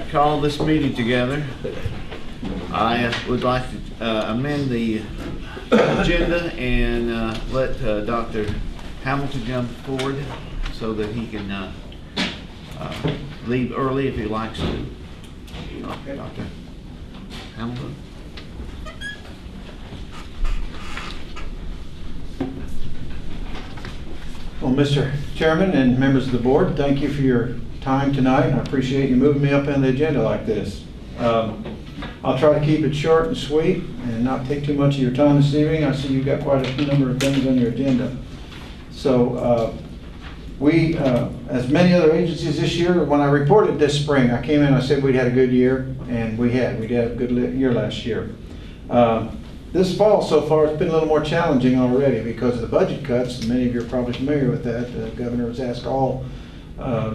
call this meeting together. I would like to amend the agenda and let Dr. Hamilton jump forward so that he can leave early if he likes to. Okay. Dr. Hamilton. Well, Mr. Chairman and members of the board, thank you for your time tonight. I appreciate you moving me up on the agenda like this. I'll try to keep it short and sweet and not take too much of your time this evening. I see you've got quite a number of things on your agenda. So we, as many other agencies this year, when I reported this spring, I came in and I said we'd had a good year, and we had. We had a good year last year. This fall so far it's been a little more challenging already because of the budget cuts. Many of you are probably familiar with that. The governor has asked all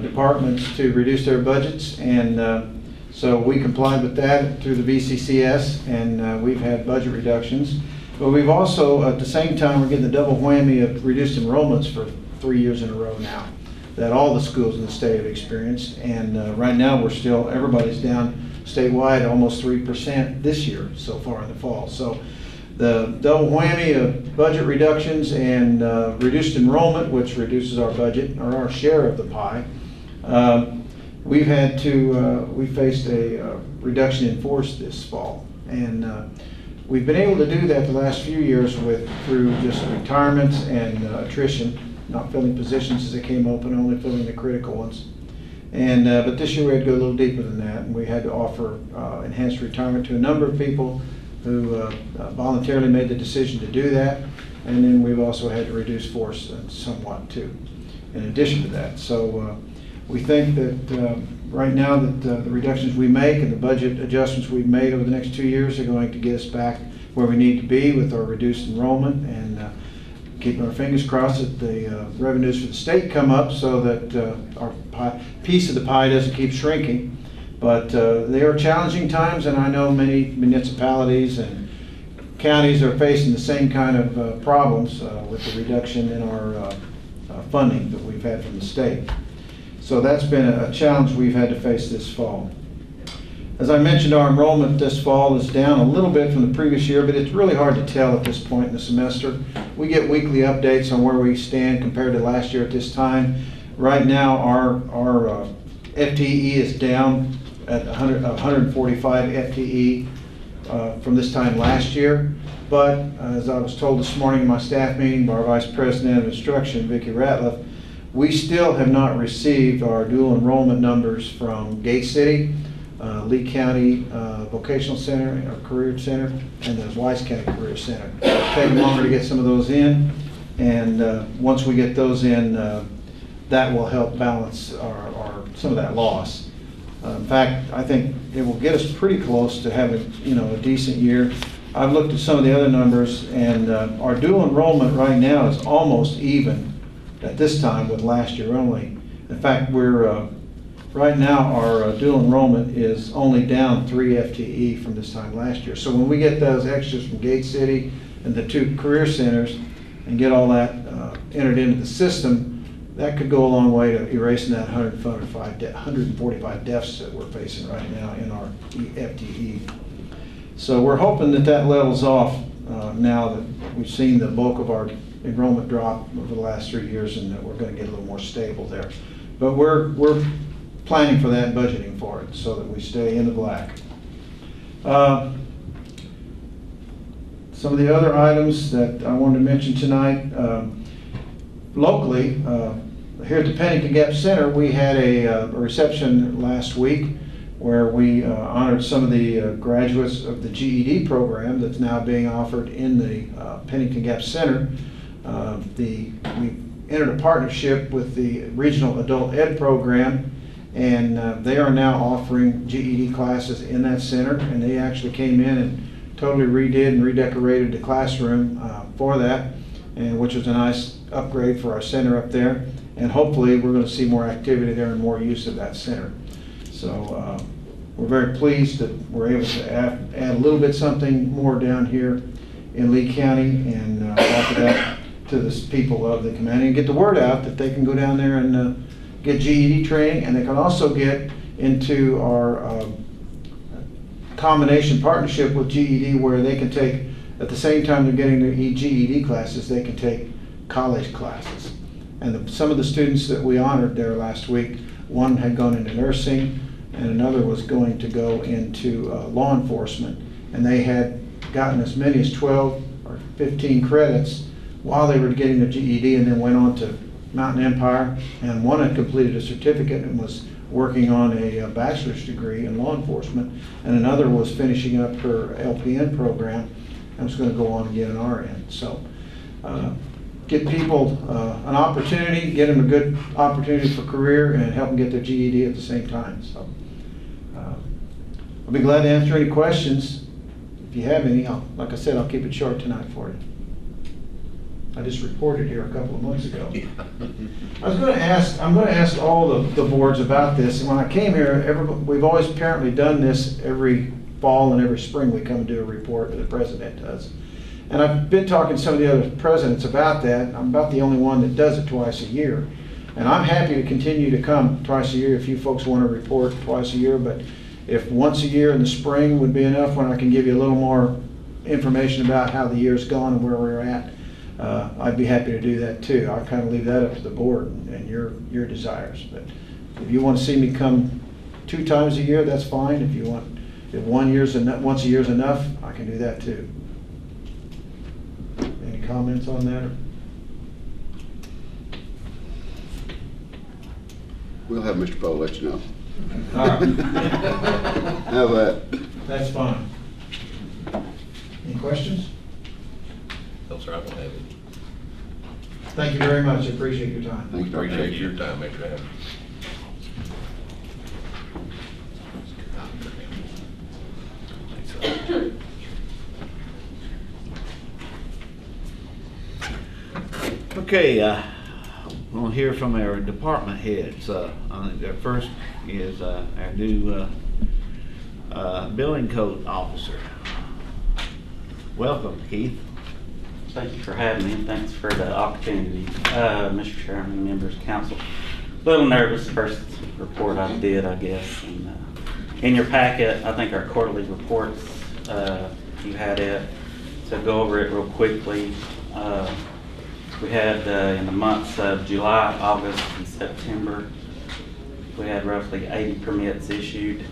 departments to reduce their budgets, and so we complied with that through the VCCS, and we've had budget reductions. But we've also, at the same time, we're getting the double whammy of reduced enrollments for 3 years in a row now that all the schools in the state have experienced. And right now we're still, everybody's down statewide almost 3% this year so far in the fall. So the double whammy of budget reductions and reduced enrollment, which reduces our budget or our share of the pie, we've had to, we faced a reduction in force this fall. And we've been able to do that the last few years through just retirements and attrition, not filling positions as they came open, only filling the critical ones. And but this year we had to go a little deeper than that, and we had to offer enhanced retirement to a number of people who voluntarily made the decision to do that. And then we've also had to reduce force somewhat too, in addition to that. So we think that right now that the reductions we make and the budget adjustments we've made over the next 2 years are going to get us back where we need to be with our reduced enrollment, and keeping our fingers crossed that the revenues for the state come up so that our piece of the pie doesn't keep shrinking. But they are challenging times, and I know many municipalities and counties are facing the same kind of problems with the reduction in our funding that we've had from the state. So that's been a challenge we've had to face this fall. As I mentioned, our enrollment this fall is down a little bit from the previous year, but it's really hard to tell at this point in the semester. We get weekly updates on where we stand compared to last year at this time. Right now, our FTE is down at 145 FTE from this time last year. But as I was told this morning in my staff meeting by our Vice President of Instruction, Vicki Ratliff, we still have not received our dual enrollment numbers from Gate City, Lee County Vocational Center, or Career Center, and the Wise County Career Center. It's taking longer to get some of those in, and once we get those in, that will help balance some of that loss. In fact, I think it will get us pretty close to having a decent year. I've looked at some of the other numbers, and our dual enrollment right now is almost even at this time with last year only. In fact, we're right now our dual enrollment is only down 3 FTE from this time last year. So when we get those extras from Gate City and the 2 career centers and get all that entered into the system, that could go a long way to erasing that 145 deficit we're facing right now in our FTE. So we're hoping that that levels off now that we've seen the bulk of our enrollment drop over the last 3 years, and that we're going to get a little more stable there. But we're planning for that and budgeting for it so that we stay in the black. Some of the other items that I wanted to mention tonight, locally, here at the Pennington Gap Center, we had a reception last week where we honored some of the graduates of the GED program that's now being offered in the Pennington Gap Center. We entered a partnership with the Regional Adult Ed program, and they are now offering GED classes in that center, and they actually came in and totally redid and redecorated the classroom for that, and which was a nice upgrade for our center up there. And hopefully we're going to see more activity there and more use of that center. So we're very pleased that we're able to add a little bit something more down here in Lee County and offer that to the people of the community and get the word out that they can go down there and get GED training, and they can also get into our combination partnership with GED, where they can take, at the same time they're getting their GED classes, they can take college classes. And some of the students that we honored there last week, one had gone into nursing and another was going to go into law enforcement. And they had gotten as many as 12 or 15 credits while they were getting their GED, and then went on to Mountain Empire. And one had completed a certificate and was working on a bachelor's degree in law enforcement, and another was finishing up her LPN program and was going to go on and get an RN. So get people an opportunity, get them a good opportunity for career, and help them get their GED at the same time. So I'll be glad to answer any questions. If you have any, like I said, I'll keep it short tonight for you. I just reported here a couple of months ago. I'm going to ask all the boards about this. And when I came here, we've always apparently done this every fall and every spring. We come and do a report, or the president does. And I've been talking to some of the other presidents about that. I'm about the only one that does it twice a year. And I'm happy to continue to come twice a year if you folks want to report twice a year. But if once a year in the spring would be enough, when I can give you a little more information about how the year's gone and where we're at, I'd be happy to do that too. I'll kind of leave that up to the board and your desires. But if you want to see me come 2 times a year, that's fine. If once a year's enough, I can do that too. Any comments on that? We'll have Mr. Poe let you know. All right. How about? That's fine. Any questions? No, sir, I don't have it. Thank you very much. I appreciate your time. Thank you, Dr. Appreciate Hager. your time, Mr. Hammond. Okay, we'll hear from our department heads. I think our first is our new building code officer. Welcome, Keith. Thank you for having me. Thanks for the opportunity, Mr. Chairman, members of council. A little nervous first report I did, I guess. And, in your packet, I think our quarterly reports, you had it. So go over it real quickly. We had in the months of July, August, and September, we had roughly 80 permits issued,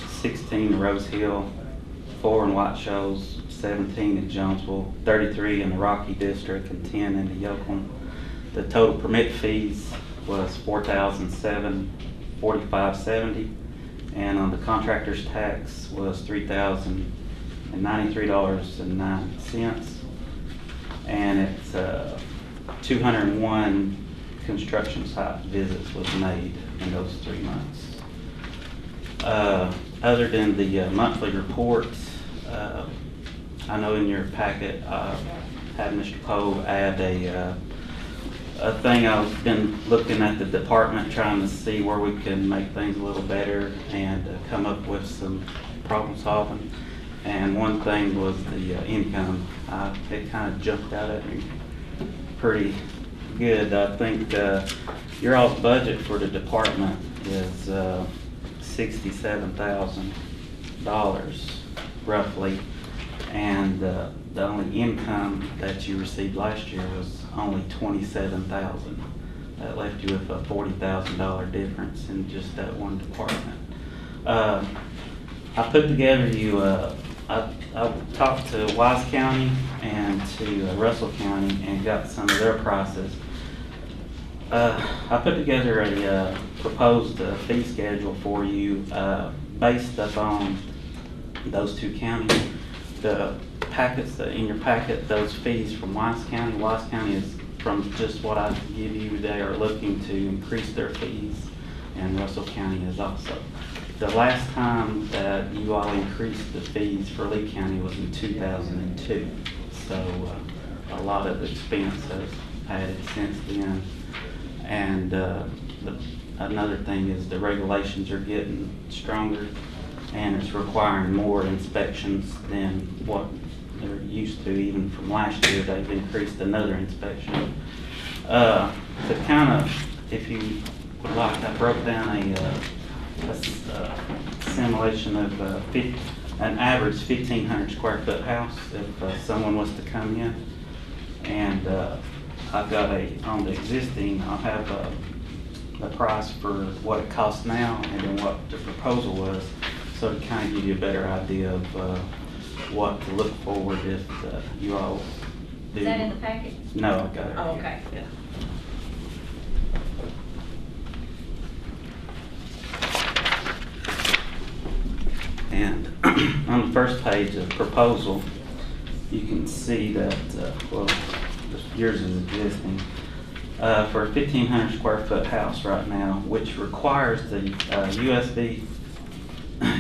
16 in Rose Hill, 4 in White Shoals, 17 in Jonesville, 33 in the Rocky District, and 10 in the Yoakum. The total permit fees was $4,745.70, and on the contractor's tax was $3,093.09, and it's 201 construction site visits was made in those 3 months. Other than the monthly reports, I know in your packet had Mr. Poe add a thing. I've been looking at the department trying to see where we can make things a little better and come up with some problem solving. And one thing was the income. It kind of jumped out at me pretty good. I think your all's budget for the department is $67,000 roughly, and the only income that you received last year was only $27,000. That left you with a $40,000 difference in just that one department. I put together I talked to Wise County and to Russell County and got some of their prices. I put together a proposed fee schedule for you based upon those 2 counties. The packets in your packet, those fees from Wise County is from just what I give you, they are looking to increase their fees, and Russell County is also. The last time that you all increased the fees for Lee County was in 2002. So a lot of expense has added since then. And another thing is the regulations are getting stronger, and it's requiring more inspections than what they're used to. Even from last year, they've increased another inspection. To kind of, if you would like, I broke down a simulation of an average 1,500 square foot house if someone was to come in. And I've got on the existing, I'll have the price for what it costs now and then what the proposal was, so to kind of give you a better idea of what to look forward if you all do. Is that in the packet? No, I've got it. Oh, here. okay. Yeah. And on the first page of proposal, you can see that, well, yours is existing. For a 1,500 square foot house right now, which requires the USB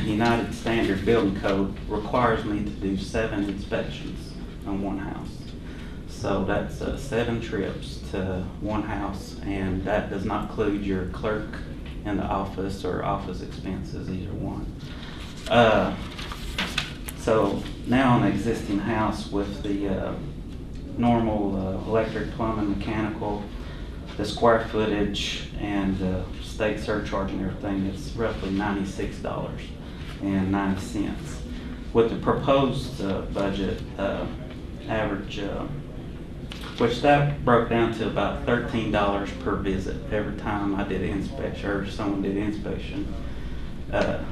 United Standard Building Code, requires me to do 7 inspections on one house. So that's 7 trips to one house, and that does not include your clerk in the office or office expenses, either one. So now an existing house with the normal electric, plumbing, mechanical, the square footage and state surcharge and everything, it's roughly $96.90. With the proposed budget average, which that broke down to about $13 per visit. Every time I did an inspection or someone did an inspection,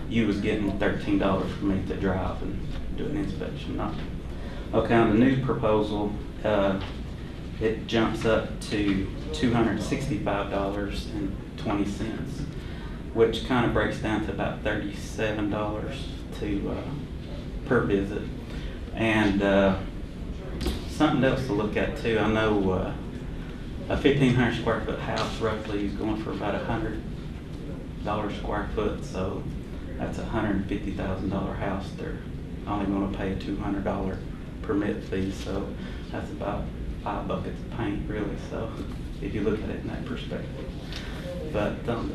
you was getting $13 for me to drive and do an inspection. Okay, on the new proposal, it jumps up to $265.20, which kind of breaks down to about $37 per visit. And something else to look at too, I know a 1,500 square foot house roughly is going for about $100 square foot, so that's a $150,000 house. They're only going to pay a $200 permit fee, so that's about 5 buckets of paint, really. So if you look at it in that perspective. But on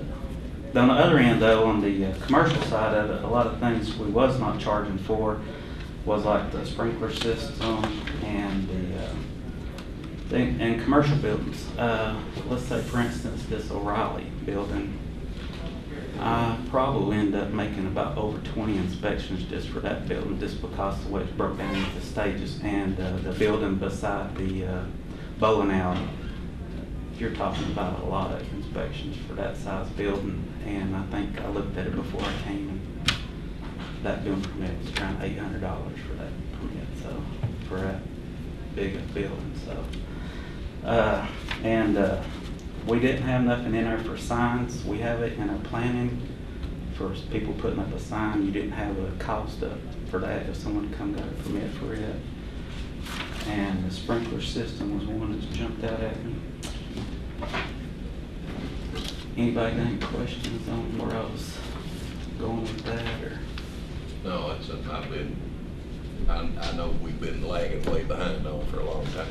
the other end, though, on the commercial side of it, a lot of things we was not charging for was like the sprinkler system and and commercial buildings. Let's say, for instance, this O'Reilly building. I probably end up making about over 20 inspections just for that building, just because the way it's broke down into stages, and the building beside the bowling alley. You're talking about a lot of inspections for that size building, and I think I looked at it before I came, and that building permit was around $800 for that permit, so for that big a building. So, we didn't have nothing in there for signs. We have it in our planning for people putting up a sign. You didn't have a cost for that if someone come got a permit for it. And the sprinkler system was one that jumped out at me. Anybody got any questions on where I was going with that, or? No, I know we've been lagging way behind on for a long time.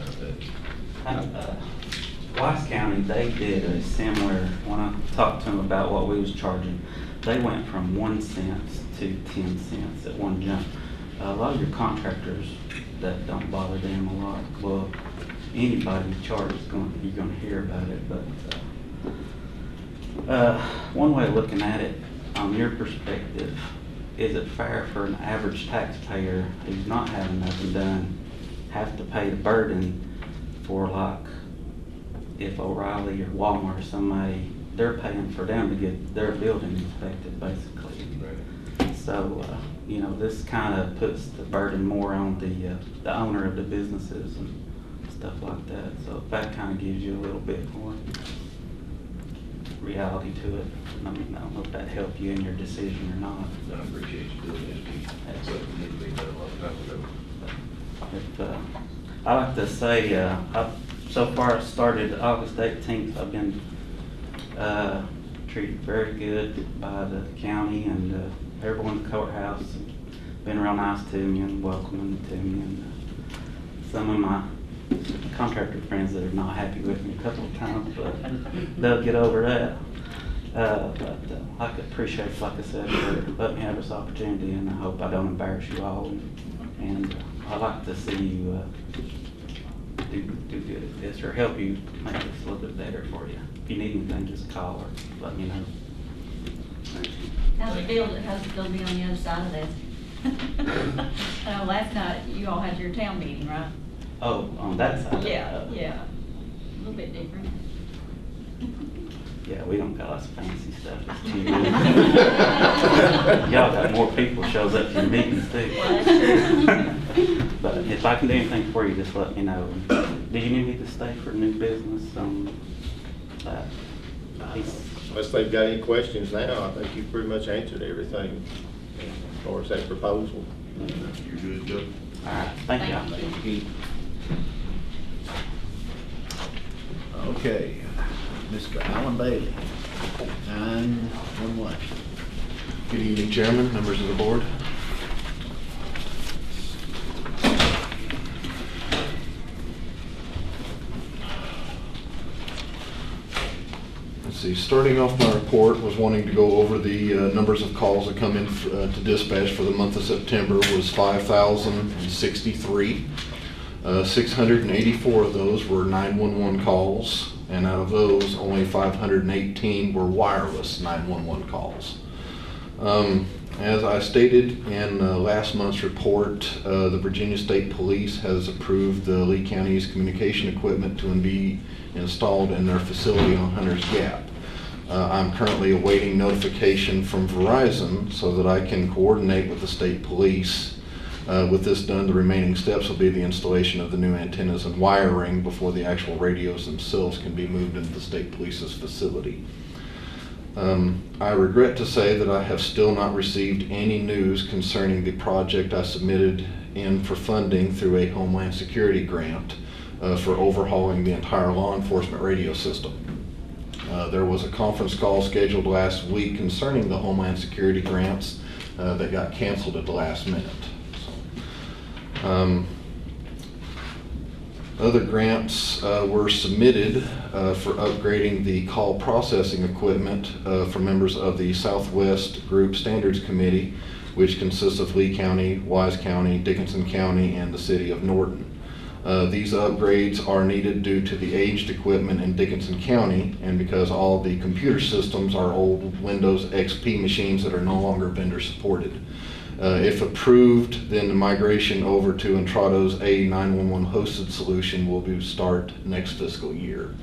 Wise County, they did a similar, when I talked to them about what we was charging, they went from 1 cent to 10 cents at one jump. A lot of your contractors, that don't bother them a lot. Well, anybody you charge is you're going to hear about it. But one way of looking at it, on your perspective, is it fair for an average taxpayer who's not having nothing done have to pay the burden for, like, if O'Reilly or Walmart or somebody, they're paying for them to get their building inspected, basically. Right. So, this kind of puts the burden more on the owner of the businesses and stuff like that. So that kind of gives you a little bit more reality to it. I don't know if that helped you in your decision or not. I appreciate you doing this. That's what we need to be done a long time ago. I like to say, so far I started August 18th. I've been treated very good by the county and everyone in the courthouse. Been real nice to me and welcoming to me. And some of my contractor friends that are not happy with me a couple of times, but they'll get over that. But I could appreciate, like I said, for letting me have this opportunity, and I hope I don't embarrass you all. And I'd like to see you do good at this, or help you make this a little bit better for you. if you need anything, just call or let me know. How's it feel to be on the other side of this? I know last night you all had your town meeting, right? Oh, on that side? Yeah, yeah. A little bit different. Yeah, we don't got us fancy stuff. It's too good. Y'all got more people shows up to your meetings too. Well, that's true. But if I can do anything for you, just let me know. Do you need me to stay for new business? Unless they've got any questions now, I think you've pretty much answered everything as far as that proposal. You're good to go. All right, thank you. Thank you. Okay, Mr. Alan Bailey, 911. Good evening, Chairman, members of the board. Let's see, starting off my report was wanting to go over the numbers of calls that come in to dispatch for the month of September was 5,063. 684 of those were 911 calls, and out of those, only 518 were wireless 911 calls. As I stated in last month's report, the Virginia State Police has approved the Lee County's communication equipment to be installed in their facility on Hunter's Gap. I'm currently awaiting notification from Verizon so that I can coordinate with the state police. With this done, the remaining steps will be the installation of the new antennas and wiring before the actual radios themselves can be moved into the state police's facility. I regret to say that I have still not received any news concerning the project I submitted in for funding through a Homeland Security grant for overhauling the entire law enforcement radio system. There was a conference call scheduled last week concerning the Homeland Security grants that got canceled at the last minute. Other grants were submitted for upgrading the call processing equipment for members of the Southwest Group Standards Committee, which consists of Lee County, Wise County, Dickinson County, and the city of Norton. These upgrades are needed due to the aged equipment in Dickinson County and because all the computer systems are old Windows XP machines that are no longer vendor supported. If approved, then the migration over to Entrato's A911 hosted solution will start next fiscal year.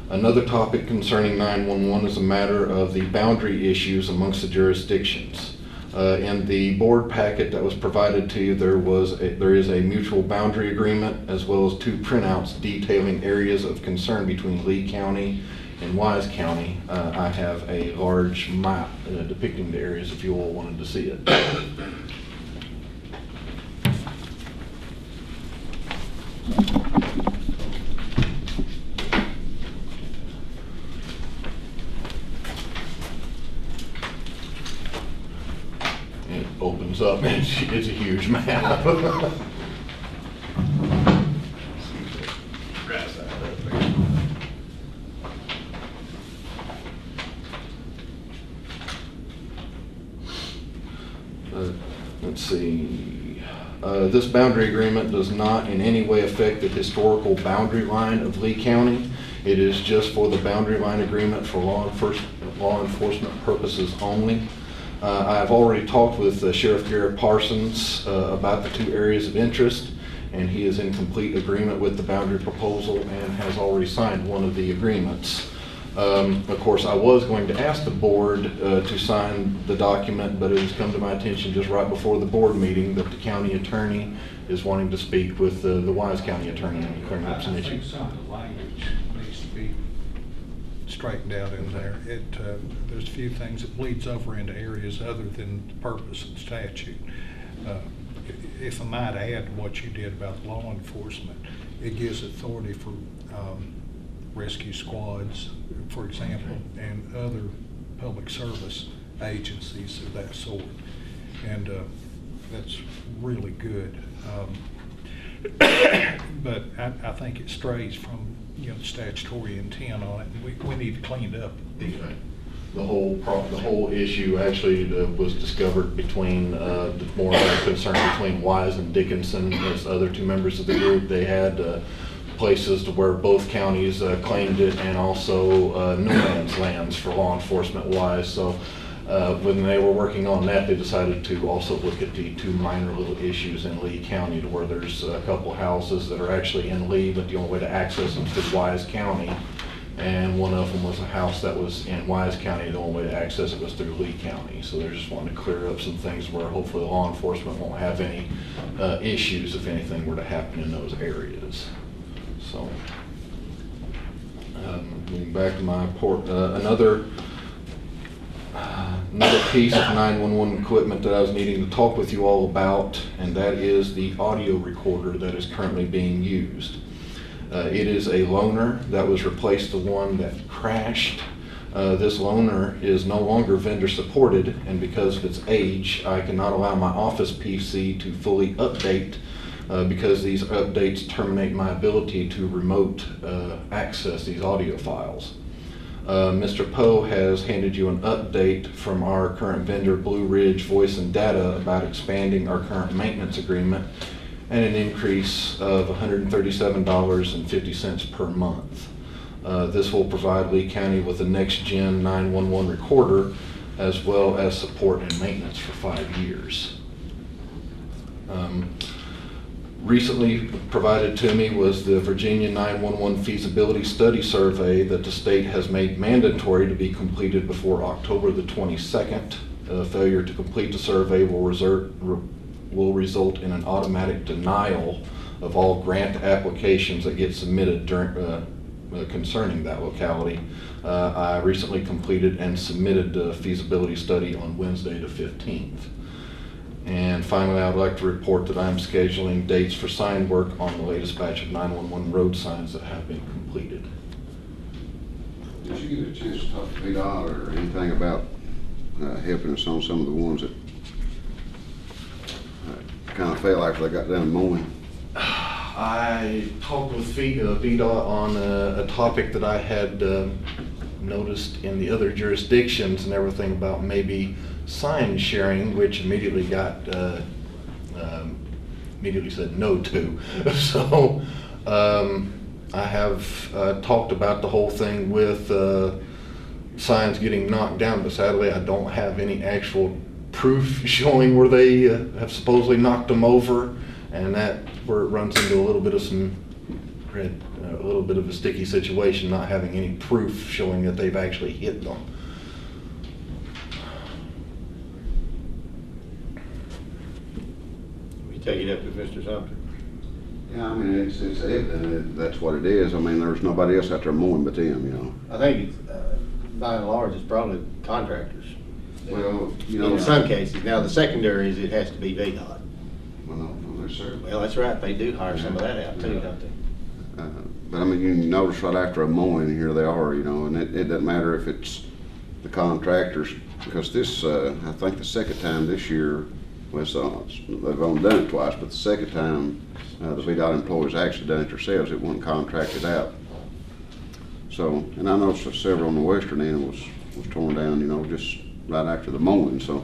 Another topic concerning 911 is a matter of the boundary issues amongst the jurisdictions. In the board packet that was provided to you, there is a mutual boundary agreement as well as 2 printouts detailing areas of concern between Lee County and Wise County. I have a large map depicting the areas if you all wanted to see it. It opens up, it's a huge map. Let's see. This boundary agreement does not in any way affect the historical boundary line of Lee County. It is just for the boundary line agreement for law enforcement purposes only. I've already talked with Sheriff Garrett Parsons about the 2 areas of interest, and he is in complete agreement with the boundary proposal and has already signed one of the agreements. Of course, I was going to ask the board to sign the document, but it has come to my attention just right before the board meeting that the county attorney is wanting to speak with the Wise County attorney and clearing up some I think issues. some of the language needs to be straightened out in there. There's a few things that bleeds over into areas other than the purpose of the statute. If I might add to what you did about law enforcement, it gives authority for rescue squads, for example, and other public service agencies of that sort. And that's really good. But I think it strays from the statutory intent on it. We need to clean it up. The whole issue actually was discovered between more of a concern between Wise and Dickinson as other 2 members of the group. They had places to where both counties claimed it, and also no man's lands for law enforcement wise. So when they were working on that, they decided to also look at the two minor little issues in Lee County, to where there's a couple houses that are actually in Lee, but the only way to access them is through Wise County. And one of them was a house that was in Wise County. The only way to access it was through Lee County. So they're just wanting to clear up some things where hopefully law enforcement won't have any issues if anything were to happen in those areas. So, moving back to my report, another piece of 911 equipment that I was needing to talk with you all about, and that is the audio recorder that is currently being used. It is a loaner that was replaced the one that crashed. This loaner is no longer vendor supported, and because of its age, I cannot allow my office PC to fully update because these updates terminate my ability to remote access these audio files. Mr. Poe has handed you an update from our current vendor, Blue Ridge Voice and Data, about expanding our current maintenance agreement and an increase of $137.50 per month. This will provide Lee County with a next-gen 911 recorder, as well as support and maintenance for 5 years. Recently provided to me was the Virginia 911 feasibility study survey that the state has made mandatory to be completed before October the 22nd. Failure to complete the survey will result in an automatic denial of all grant applications that get submitted concerning that locality. I recently completed and submitted the feasibility study on Wednesday the 15th. And finally, I would like to report that I am scheduling dates for sign work on the latest batch of 911 road signs that have been completed. Did you get a chance to talk to VDOT or anything about helping us on some of the ones that kind of fell after they got done mowing? I talked with VDOT on a topic that I had noticed in the other jurisdictions and everything about maybe sign sharing, which immediately got immediately said no to. So I have talked about the whole thing with signs getting knocked down, but sadly I don't have any actual proof showing where they have supposedly knocked them over, and that where it runs into a little bit of a sticky situation, not having any proof showing that they've actually hit them. We take it up with Mr. Sumter. Yeah, I mean, it's evident that's what it is. I mean, there's nobody else out there mowing but them, you know. I think it's, by and large, it's probably contractors. Well, you know. In some cases. Now, the secondary is it has to be VDOT. Well, no, sir. Well, that's right. They do hire some of that out too, don't they? But I mean, you can notice right after a mowing, here they are, you know, and it doesn't matter if it's the contractors, because this, I think the second time this year, they've only done it twice, but the second time, the VDOT employees actually done it themselves. It wasn't contracted out. So, and I know several on the western end was torn down, you know, just right after the mowing. So,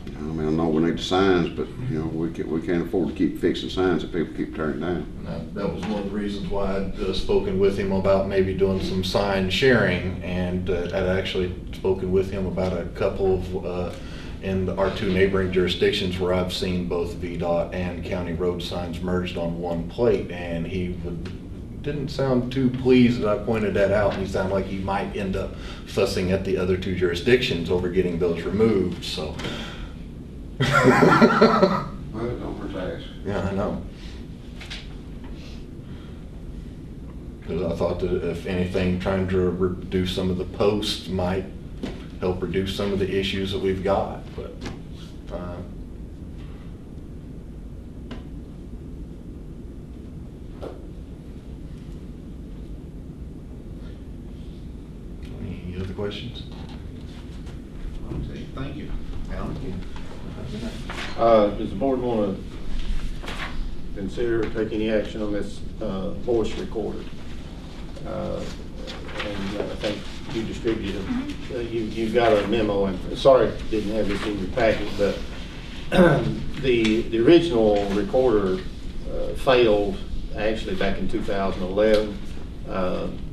you know, I mean, I know we need the signs, but you know, we can't afford to keep fixing signs if people keep turning down. That was one of the reasons why I'd spoken with him about maybe doing some sign sharing, and I'd actually spoken with him about a couple of in our two neighboring jurisdictions where I've seen both VDOT and county road signs merged on one plate, and he didn't sound too pleased that I pointed that out, and he sounded like he might end up fussing at the other two jurisdictions over getting those removed. So. Well, don't hurt to ask. Yeah, I know. Because I thought that if anything, trying to reduce some of the posts might help reduce some of the issues that we've got, but any other questions? Okay, thank you. Alan? Does the board want to consider or take any action on this voice recorder? And I think you distributed, you've got a memo, and sorry didn't have this in your packet, but the original recorder failed actually back in 2011.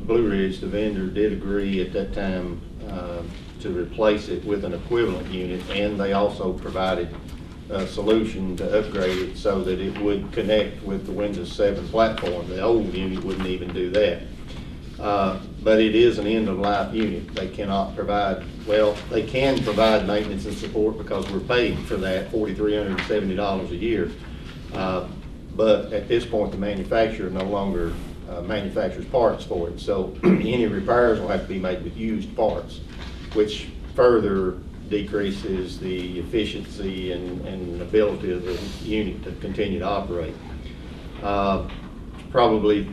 Blue Ridge, the vendor, did agree at that time to replace it with an equivalent unit, and they also provided a solution to upgrade it so that it would connect with the Windows 7 platform. The old unit wouldn't even do that. But it is an end-of-life unit. They cannot provide, well, they can provide maintenance and support because we're paying for that, $4,370 a year. But at this point, the manufacturer no longer manufactures parts for it. So any repairs will have to be made with used parts, which further decreases the efficiency and ability of the unit to continue to operate. Probably,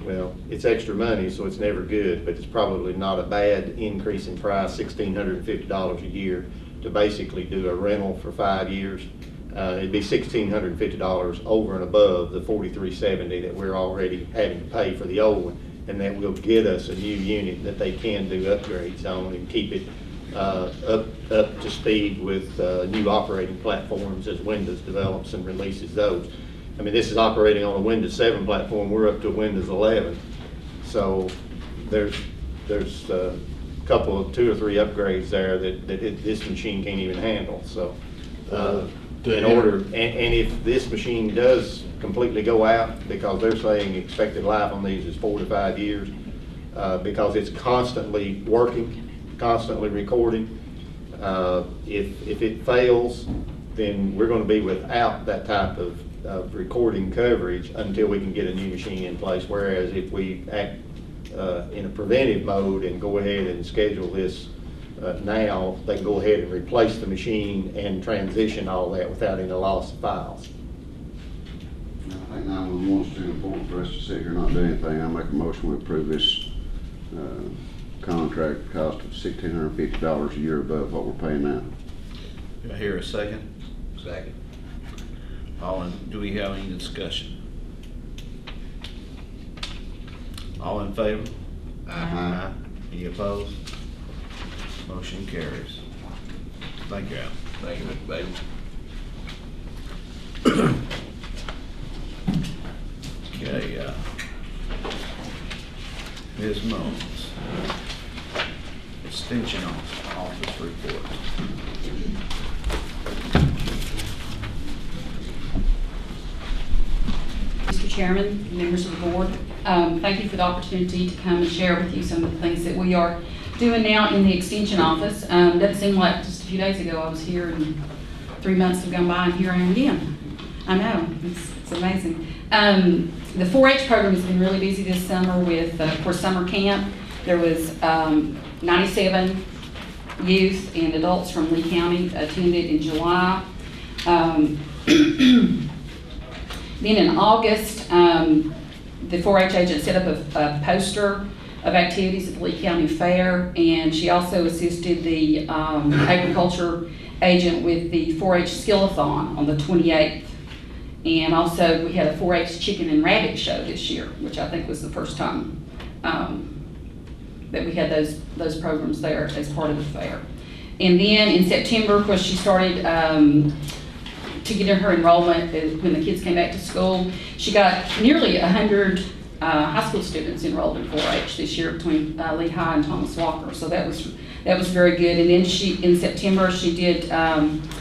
well, it's extra money, so it's never good, but it's probably not a bad increase in price, $1,650 a year to basically do a rental for 5 years. It'd be $1,650 over and above the $4,370 that we're already having to pay for the old one, and that will get us a new unit that they can do upgrades on and keep it up to speed with new operating platforms as Windows develops and releases those. I mean, this is operating on a Windows 7 platform. We're up to Windows 11, so there's a couple of 2 or 3 upgrades there that this machine can't even handle. So. In order, and if this machine does completely go out, because they're saying expected life on these is 4 to 5 years, because it's constantly working, constantly recording. If it fails, then we're going to be without that type of recording coverage until we can get a new machine in place. Whereas if we act in a preventive mode and go ahead and schedule this now, they can go ahead and replace the machine and transition all that without any loss of files. I think 911 is too important for us to sit here and not do anything. I make a motion to approve this contract cost of $1,650 a year above what we're paying now. Do I hear a second? Second. Do we have any discussion? All in favor? Aye. Any opposed? Motion carries. Thank you, Al. Thank you, Mr. Bailey. Okay, Ms. Mullins, Extension Office report. Mr. Chairman, members of the board, thank you for the opportunity to come and share with you some of the things that we are doing now in the Extension Office. Doesn't seem like just a few days ago I was here and 3 months have gone by and here I am again. I know, it's amazing. The 4-H program has been really busy this summer with, of course, summer camp. There was 97 youth and adults from Lee County attended in July. Then in August, the 4-H agent set up a poster of activities at the Lee County Fair, and she also assisted the agriculture agent with the 4-H Skill-a-thon on the 28th. And also we had a 4-H chicken and rabbit show this year, which I think was the first time that we had those programs there as part of the fair. And then in September, of course, she started to get in her enrollment when the kids came back to school. She got nearly 100 high school students enrolled in 4-H this year between Lee High and Thomas Walker, so that was very good. And then in September she did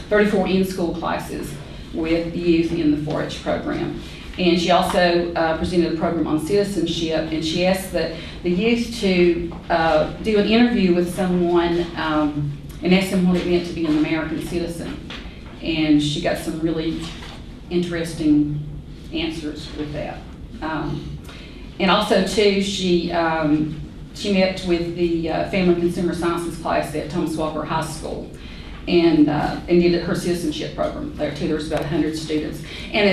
34 in-school classes with youth in the 4-H program. And she also presented a program on citizenship, and she asked the youth to do an interview with someone and ask them what it meant to be an American citizen. And she got some really interesting answers with that. And also too, she met with the Family and Consumer Sciences class at Thomas Walker High School, and did her citizenship program there too. There was about 100 students. And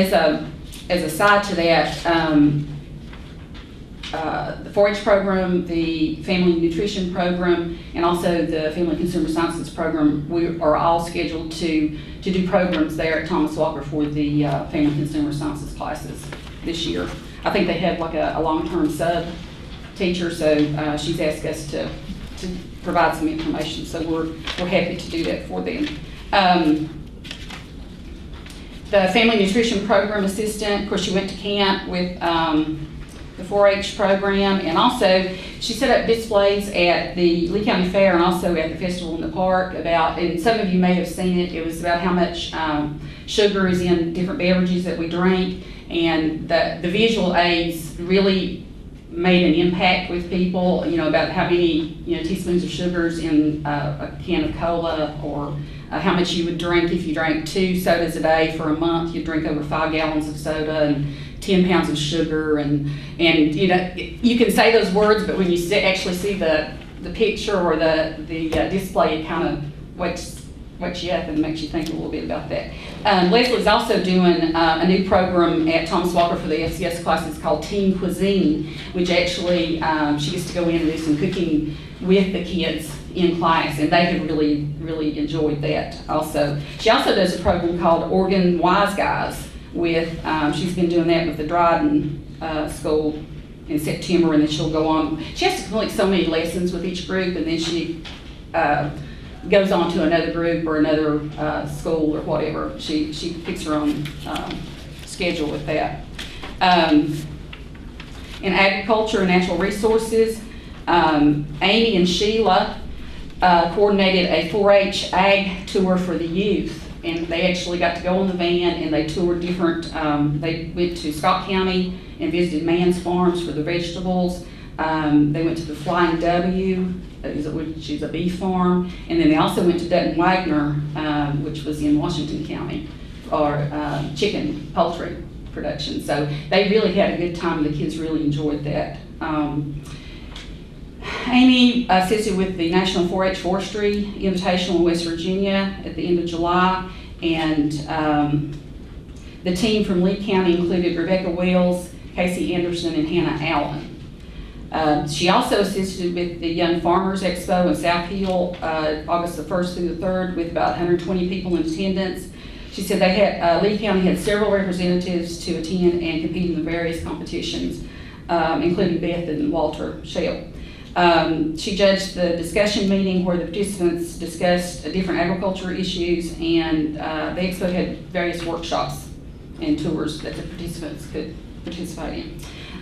as a side to that, the 4-H program, the Family Nutrition program, and also the Family and Consumer Sciences program, we are all scheduled to do programs there at Thomas Walker for the Family and Consumer Sciences classes this year. I think they have like a long-term sub teacher, so she's asked us to provide some information, so we're happy to do that for them. the family nutrition program assistant. Of course, she went to camp with the 4-H program, and also she set up displays at the Lee County Fair and also at the festival in the park about, and some of you may have seen it, it was about how much sugar is in different beverages that we drink, and the visual aids really made an impact with people, you know, about how many, you know, teaspoons of sugars in a can of cola, or how much you would drink if you drank 2 sodas a day for a month. You'd drink over 5 gallons of soda and 10 pounds of sugar, and you know, you can say those words, but when you actually see the picture or the display, it kind of wakes you up and makes you think a little bit about that. Leslie's also doing a new program at Thomas Walker for the FCS classes called Teen Cuisine, which actually she gets to go in and do some cooking with the kids in class, and they have really enjoyed that also. She also does a program called Oregon Wise Guys with, she's been doing that with the Dryden School in September, and then she'll go on. She has to complete so many lessons with each group, and then she goes on to another group or another school or whatever. She picks her own schedule with that. In agriculture and natural resources, Amy and Sheila coordinated a 4-H ag tour for the youth, and they actually got to go on the van and they toured different, they went to Scott County and visited Mann's Farms for the vegetables. They went to the Flying W, which is a beef farm, and then they also went to Dutton Wagner, which was in Washington County, for chicken, poultry production. So they really had a good time. The kids really enjoyed that. Amy assisted with the National 4-H Forestry Invitational in West Virginia at the end of July, and the team from Lee County included Rebecca Wells, Casey Anderson, and Hannah Allen. She also assisted with the Young Farmers Expo in South Hill, August the 1st through the 3rd, with about 120 people in attendance. She said they had, Lee County had several representatives to attend and compete in the various competitions, including Beth and Walter Shell. She judged the discussion meeting where the participants discussed different agriculture issues, and the expo had various workshops and tours that the participants could participate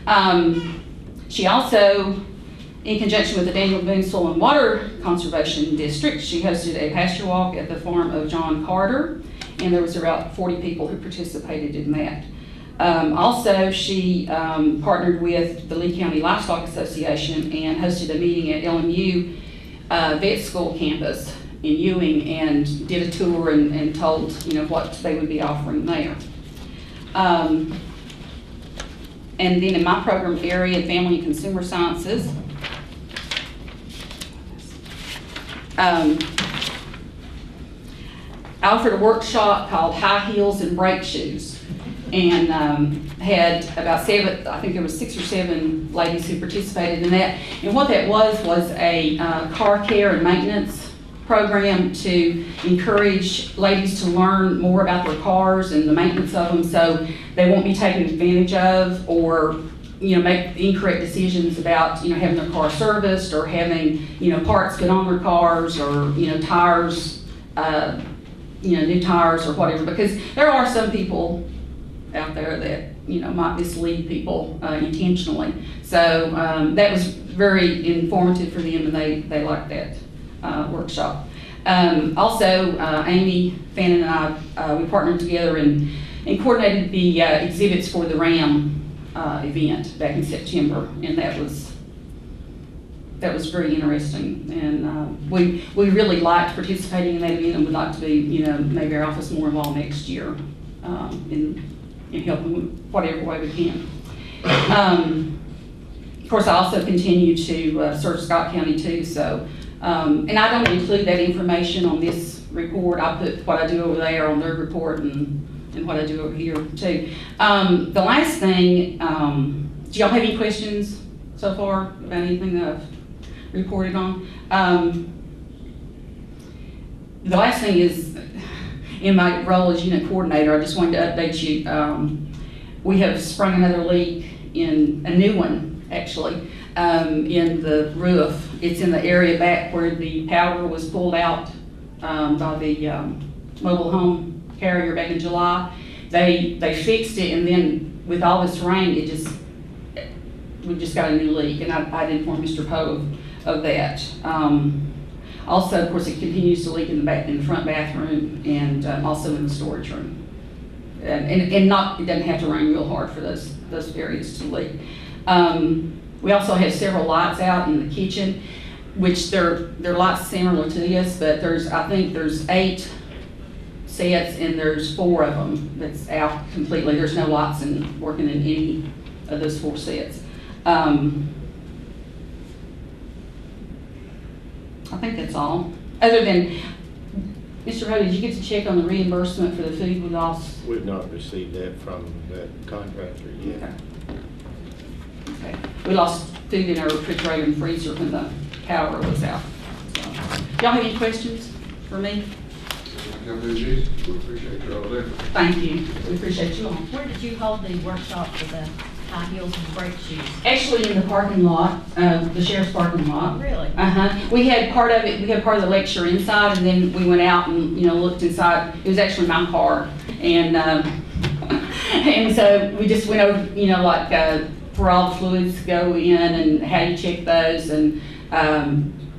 in. She also, in conjunction with the Daniel Boone Soil and Water Conservation District, she hosted a pasture walk at the farm of John Carter, and there was about 40 people who participated in that. Also, she partnered with the Lee County Livestock Association and hosted a meeting at LMU Vet School campus in Ewing, and did a tour and told, you know, what they would be offering there. And then in my program area, Family and Consumer Sciences, I offered a workshop called High Heels and Brake Shoes, and had about 7, I think there was 6 or 7 ladies who participated in that. And what that was a car care and maintenance program to encourage ladies to learn more about their cars and the maintenance of them, so they won't be taken advantage of, or, you know, make incorrect decisions about, you know, having their car serviced, or having, you know, parts put on their cars, or, you know, tires, you know, new tires or whatever, because there are some people out there that, you know, might mislead people intentionally. So that was very informative for them, and they liked that workshop. Also, Amy Fannin and I, we partnered together and coordinated the exhibits for the RAM event back in September, and that was very interesting. And we really liked participating in that event, and would like to be, you know, maybe our office more involved next year in helping whatever way we can. Of course, I also continue to serve Scott County too, so, and I don't include that information on this report. I put what I do over there on their report, and what I do over here too. The last thing, do y'all have any questions so far about anything that I've reported on? The last thing is, in my role as unit coordinator, I just wanted to update you. We have sprung another leak, in a new one actually, in the roof. It's in the area back where the powder was pulled out by the mobile home carrier back in July. they fixed it, and then with all this rain, we just got a new leak, and I did inform Mr. Poe of that. Also, of course, it continues to leak in the front bathroom and also in the storage room. And not, it doesn't have to rain real hard for those areas to leak. We also have several lights out in the kitchen, which they're lights similar to this, but I think there's 8 sets and there's 4 of them that's out completely. There's no lights working in any of those 4 sets. I think that's all. Other than, Mr. Ho, did you get to check on the reimbursement for the food we lost? We've not received that from that contractor yet. Okay. We lost food in our refrigerator and freezer when the power was out. So, y'all have any questions for me? We appreciate your all effort. Thank you. We appreciate you all. Where did you hold the workshop for the high heels and brake shoes? Actually, in the parking lot, the sheriff's parking lot. Really? We had part of it. We had part of the lecture inside, and then we went out and looked inside. It was actually my car, and and so we just went over, like where all the fluids go in and how you check those, and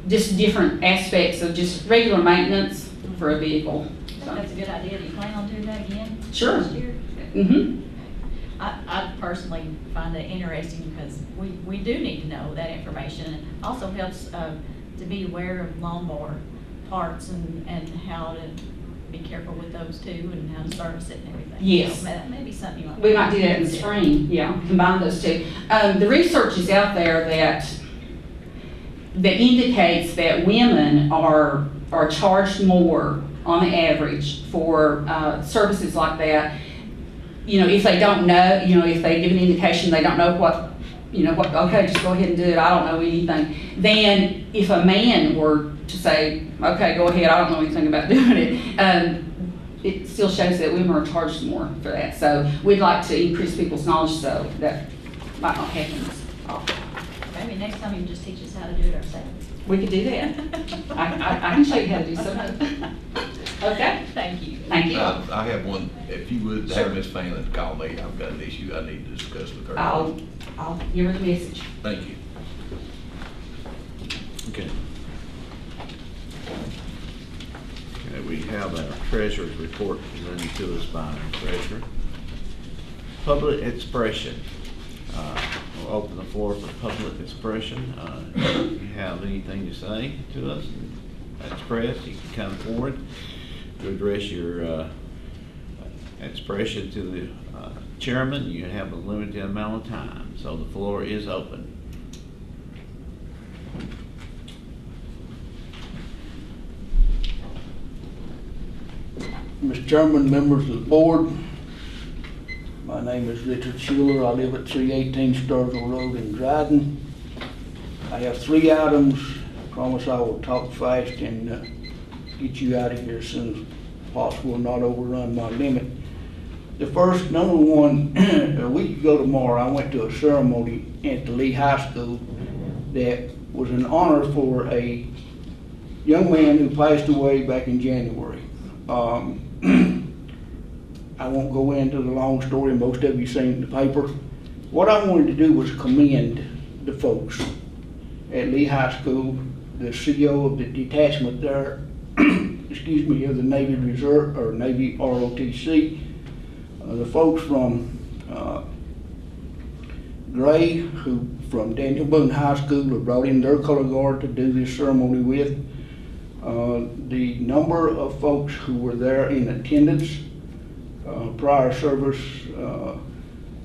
just different aspects of just regular maintenance for a vehicle. So. That's a good idea. Do you plan on doing that again? Sure. Next year? Mm-hmm. I personally find it interesting because we do need to know that information. It also helps to be aware of lawnmower parts and how to be careful with those too, and how to service it and everything. Yes. So that may be something you want. We might do that in the spring, yeah, combine those two. The research is out there that indicates that women are charged more on the average for services like that. If they don't know, if they give an indication they don't know what, okay, just go ahead and do it, I don't know anything. Then if a man were to say, okay, go ahead, I don't know anything about doing it, it still shows that women are charged more for that. So we'd like to increase people's knowledge so that might not happen as often. Maybe next time you can just teach us how to do it ourselves. We could do that. I can show you how to do something. Okay? Thank you. Thank you. I have one, if you would have Ms. Phelan call me, I've got an issue I need to discuss with her. I'll give her the message. Thank you. Okay. Okay, we have our treasurer's report presented to us by our treasurer. Public expression. We'll open the floor for public expression. If you have anything to say to us, express, you can come forward to address your expression to the chairman. You have a limited amount of time, so the floor is open. Mr. Chairman, members of the board, my name is Richard Schuler. I live at 318 Sturgill Road in Dryden. I have 3 items. I promise I will talk fast and get you out of here as soon as possible and not overrun my limit. The first, number one, a week ago tomorrow, I went to a ceremony at the Lee High School that was an honor for a young man who passed away back in January. I won't go into the long story, most of you seen the paper. What I wanted to do was commend the folks at Lee High School, the CEO of the detachment there, excuse me, of the Navy Reserve, or Navy ROTC, the folks from Gray, who from Daniel Boone High School, who brought in their color guard to do this ceremony with. The number of folks who were there in attendance, prior service,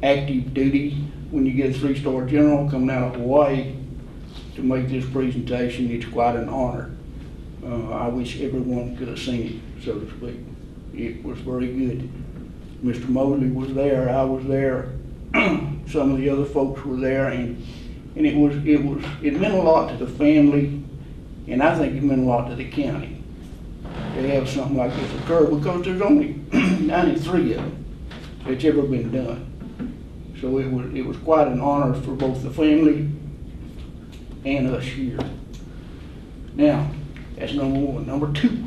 active duty, when you get a 3-star general coming out of Hawaii to make this presentation, it's quite an honor. I wish everyone could have seen it, so to speak. It was very good. Mr. Mosley was there, I was there, some of the other folks were there, and it meant a lot to the family, and I think it meant a lot to the county to have something like this occur, because there's only 93 of them that's ever been done. So it was quite an honor for both the family and us here. Now, that's number one. Number two,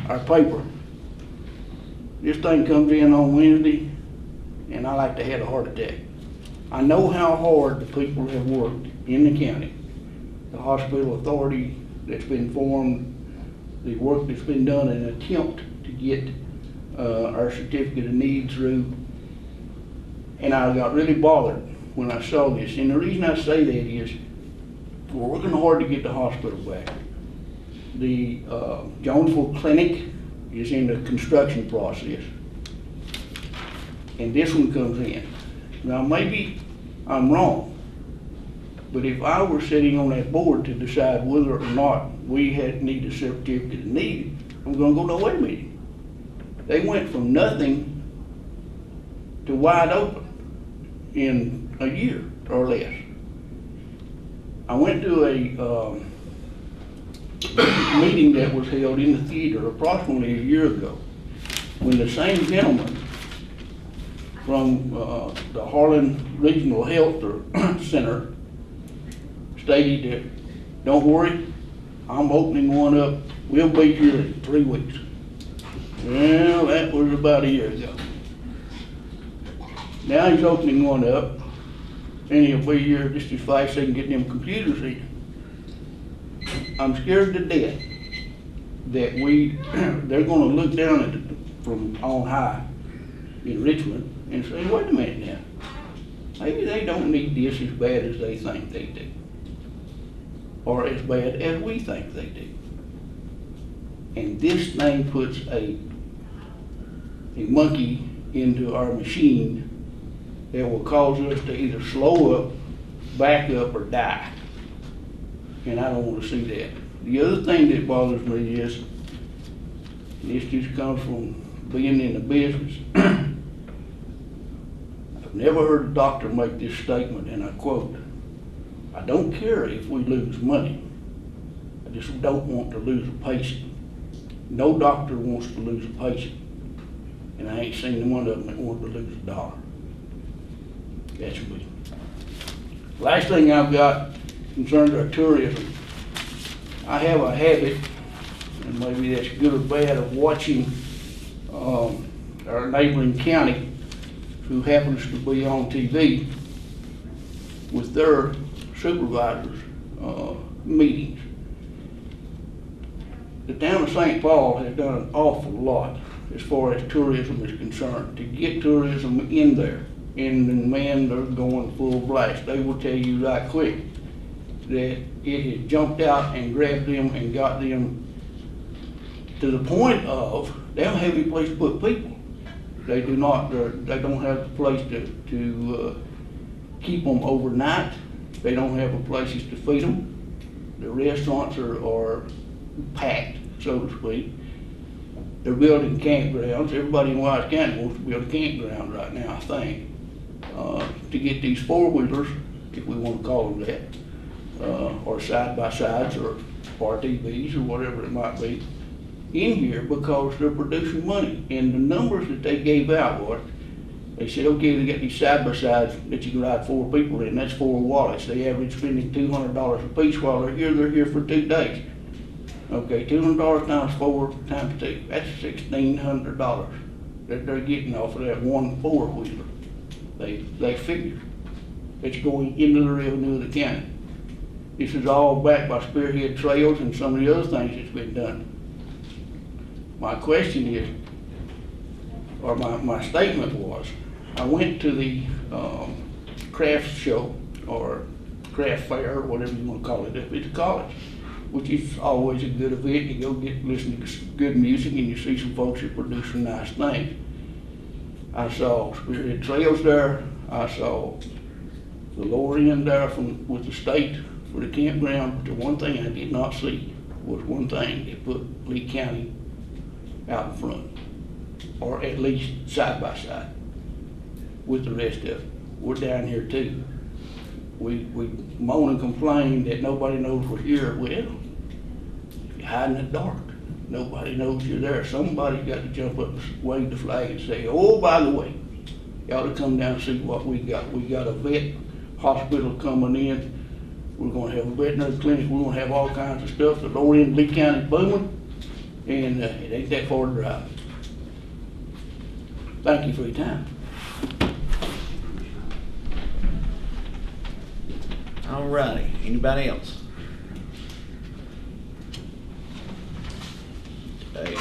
our paper. this thing comes in on Wednesday, and I like to have a heart attack. I know how hard the people have worked in the county, the hospital authority that's been formed, the work that's been done in an attempt to get our certificate of need through. And I got really bothered when I saw this. And the reason I say that is we're working hard to get the hospital back. The Jonesville Clinic is in the construction process. And this one comes in. Now maybe I'm wrong, but if I were sitting on that board to decide whether or not we need a certificate of need, I'm gonna go, no, wait a minute. They went from nothing to wide open in a year or less. I went to a meeting that was held in the theater approximately a year ago when the same gentleman from the Harlan Regional Health Center stated that, don't worry, I'm opening one up, we'll be here in 3 weeks. Well, that was about a year ago. Now he's opening one up, and he'll be here just as fast as they can get them computers in. I'm scared to death that they're gonna look down at it from on high in Richmond and say, wait a minute now, maybe they don't need this as bad as they think they do, or as bad as we think they do. And this thing puts a monkey into our machine that will cause us to either slow up, back up, or die. And I don't want to see that. The other thing that bothers me is, this just comes from being in the business. I've never heard a doctor make this statement, and I quote, I don't care if we lose money, I just don't want to lose a patient. No doctor wants to lose a patient, and I ain't seen one of them that wanted to lose a dollar. That's me. Last thing I've got concerns our tourism. I have a habit, and maybe that's good or bad, of watching our neighboring county, who happens to be on TV, with their supervisors meetings. The town of St. Paul has done an awful lot as far as tourism is concerned, to get tourism in there. And man, they're going full blast. They will tell you right quick that it has jumped out and grabbed them and got them to the point of they don't have any place to put people. They do not. They don't have a place to keep them overnight. They don't have a places to feed them. The restaurants are packed, so to speak. They're building campgrounds. Everybody in Wise County wants to build a campground right now, I think, to get these four-wheelers, if we want to call them that, or side-by-sides or RTVs or whatever it might be, in here, because they're producing money. And the numbers that they gave out was, they said, okay, they got these side-by-sides that you can ride 4 people in. That's 4 wallets. They average spending $200 a piece while they're here. They're here for 2 days. Okay, $200 times 4 times 2, that's $1,600 that they're getting off of that one 4-wheeler. They figure it's going into the revenue of the county. This is all backed by Spearhead Trails and some of the other things that's been done. My question is, or my statement was, I went to the craft show or craft fair, or whatever you want to call it, it's a college, which is always a good event. You go listen to good music and you see some folks that produce some nice things. I saw Spearhead Trails there. I saw the lower end there with the state for the campground. But the one thing I did not see was one thing that put Lee County out in front, or at least side by side with the rest of it. We're down here too. We moan and complain that nobody knows we're here. Well, if you hide in the dark, nobody knows you're there. Somebody's got to jump up and wave the flag and say, oh, by the way, you ought to come down and see what we got. We got a vet hospital coming in. We're going to have a veterinary clinic. We're going to have all kinds of stuff. The lower end of Lee County's booming, and it ain't that far to drive. Thank you for your time. All righty, anybody else? Okay.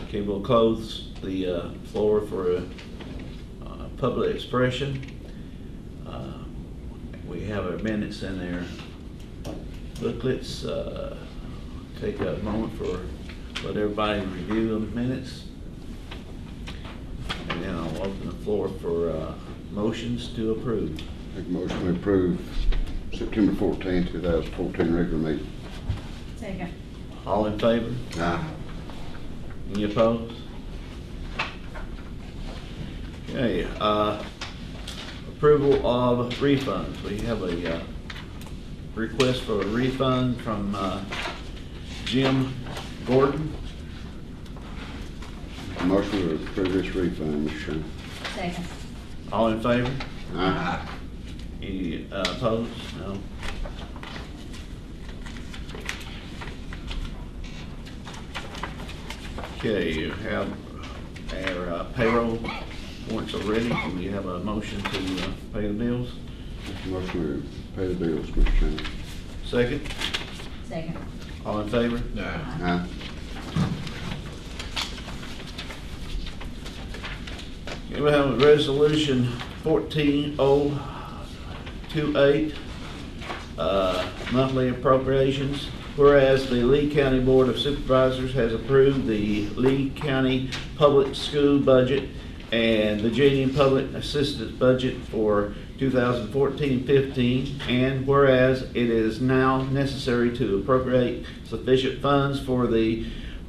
Okay, we'll close the floor for public expression. We have our minutes in there. Booklets, take a moment for, let everybody review the minutes. And then I'll open the floor for motions to approve. Make a motion to approve September 14, 2014 regular meeting. Second. All in favor? Aye. Any opposed? Okay, approval of refunds. We have a request for a refund from Jim Gordon. Motion to approve this refund, Mr. Chairman. Second. All in favor? Aye. Any opposed? No. Okay, you have our payroll warrants already. Do we have a motion to pay the bills? Motion to pay the bills, Mr. Chairman. Second? Second. All in favor? Aye. Okay, we have a resolution 14028, monthly appropriations. Whereas the Lee County Board of Supervisors has approved the Lee County Public School budget and Virginia Public Assistance budget for 2014-15, and whereas it is now necessary to appropriate sufficient funds for the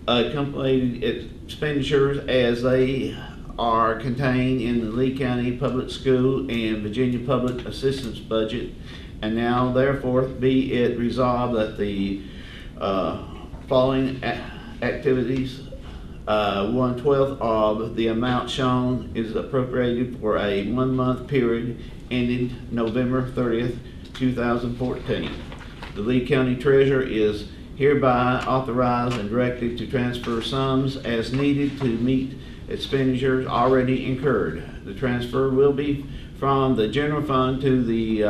completed expenditures as they are contained in the Lee County Public School and Virginia Public Assistance budget, and now therefore be it resolved that the following activities, 1/12 of the amount shown is appropriated for a 1-month period ending November 30th, 2014. The Lee County Treasurer is hereby authorized and directed to transfer sums as needed to meet expenditures already incurred. The transfer will be from the general fund to the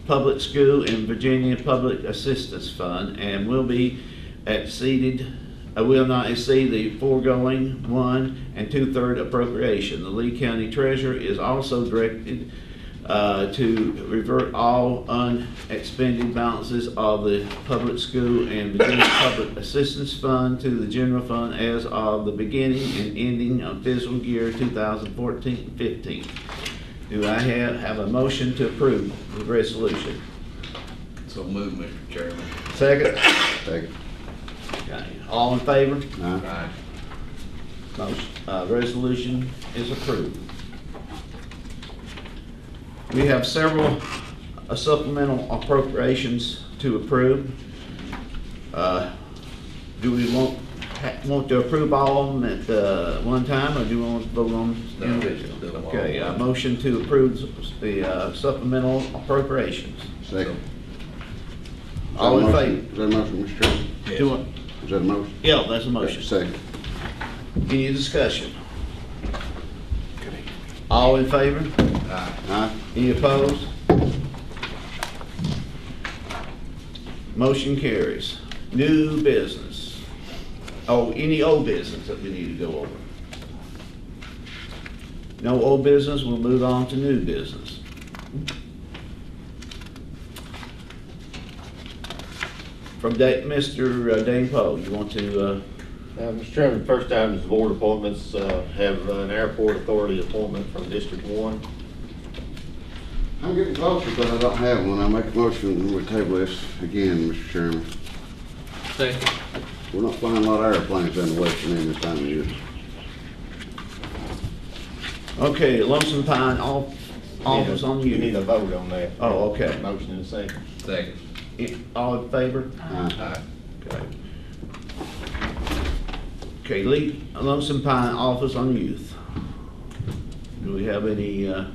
Public School and Virginia Public Assistance Fund, and will not exceed the foregoing 1 2/3 appropriation. The Lee County Treasurer is also directed to revert all unexpended balances of the Public School and Virginia Public Assistance Fund to the general fund as of the beginning and ending of fiscal year 2014-15. Do I have a motion to approve the resolution? So move, Mr. Chairman. Second? Second. Okay. All in favor? Aye. Motion, resolution is approved. We have several supplemental appropriations to approve. Do we want to approve all of them at one time, or do you want to vote on them individually? Okay, motion to approve the supplemental appropriations. Second. All in favor? Is that a motion, Mr. Chairman? Do it. Is that a motion? Yeah, that's a motion. Second. Any discussion? All in favor? Aye. Any opposed? Motion carries. New business. Oh, any old business that we need to go over? No old business, we'll move on to new business. From Mr. Dane Poe, you want to, Mr. Chairman, first item is the board appointments. Have an airport authority appointment from District 1. I'm getting closer, but I don't have one. I make a motion, we table this again, Mr. Chairman. Second. We're not flying a lot of airplanes down the western end this time of year. okay, Lonesome Pine office on You need you. a vote on that. Oh, okay. Motion and a second. Second. All in favor? Aye. Okay. Okay, Lonesome Pine Office on Youth. Do we have any, I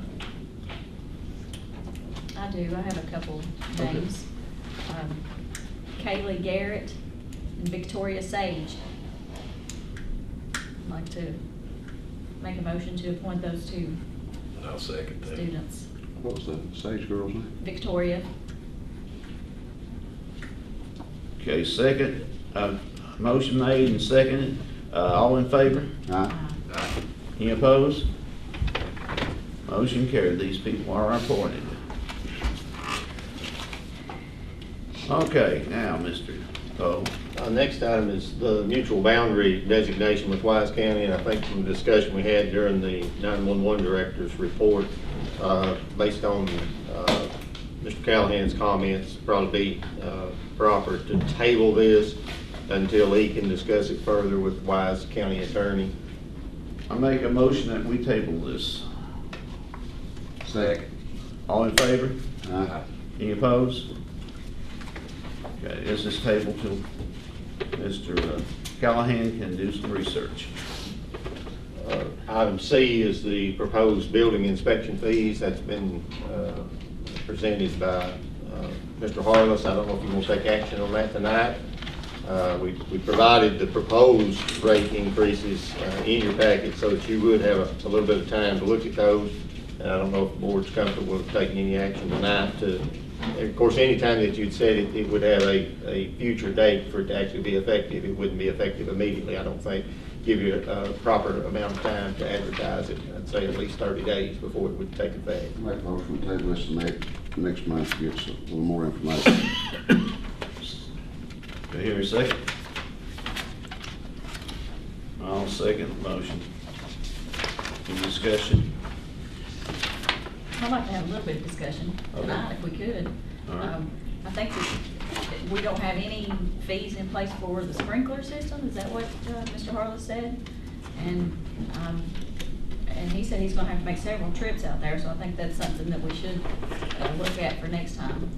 do, I have a couple names. Kaylee Garrett and Victoria Sage. I'd like to make a motion to appoint those two I'll second that. students. What was the Sage girl's name? Victoria. Okay, second, motion made and seconded, all in favor? Aye. Any opposed? Motion carried, these people are appointed. Okay, now, Mr. Poe. Next item is the mutual boundary designation with Wise County, and I think from the discussion we had during the 911 director's report, based on Mr. Callahan's comments, probably be proper to table this until he can discuss it further with Wise County attorney. I make a motion that we table this. Second. All in favor? Aye. Any opposed? Okay, this is tabled till Mr. Callahan can do some research. Item C is the proposed building inspection fees. That's been presented by Mr. Harless. I don't know if you want to take action on that tonight. We provided the proposed rate increases in your packet so that you would have a little bit of time to look at those. And I don't know if the board's comfortable with taking any action tonight to, of course, any time that you'd said it, it would have a future date for it to actually be effective. It wouldn't be effective immediately, I don't think. Give you a proper amount of time to advertise it. I'd say at least 30 days before it would take effect. Make a motion to table this next month to get a little more information. Do I hear a second? I'll second the motion. Any discussion? I'd like to have a little bit of discussion tonight if we could. All right. I think that we don't have any fees in place for the sprinkler system. Is that what Mr. Harless said? And he said he's gonna have to make several trips out there, so I think that's something that we should look at for next time.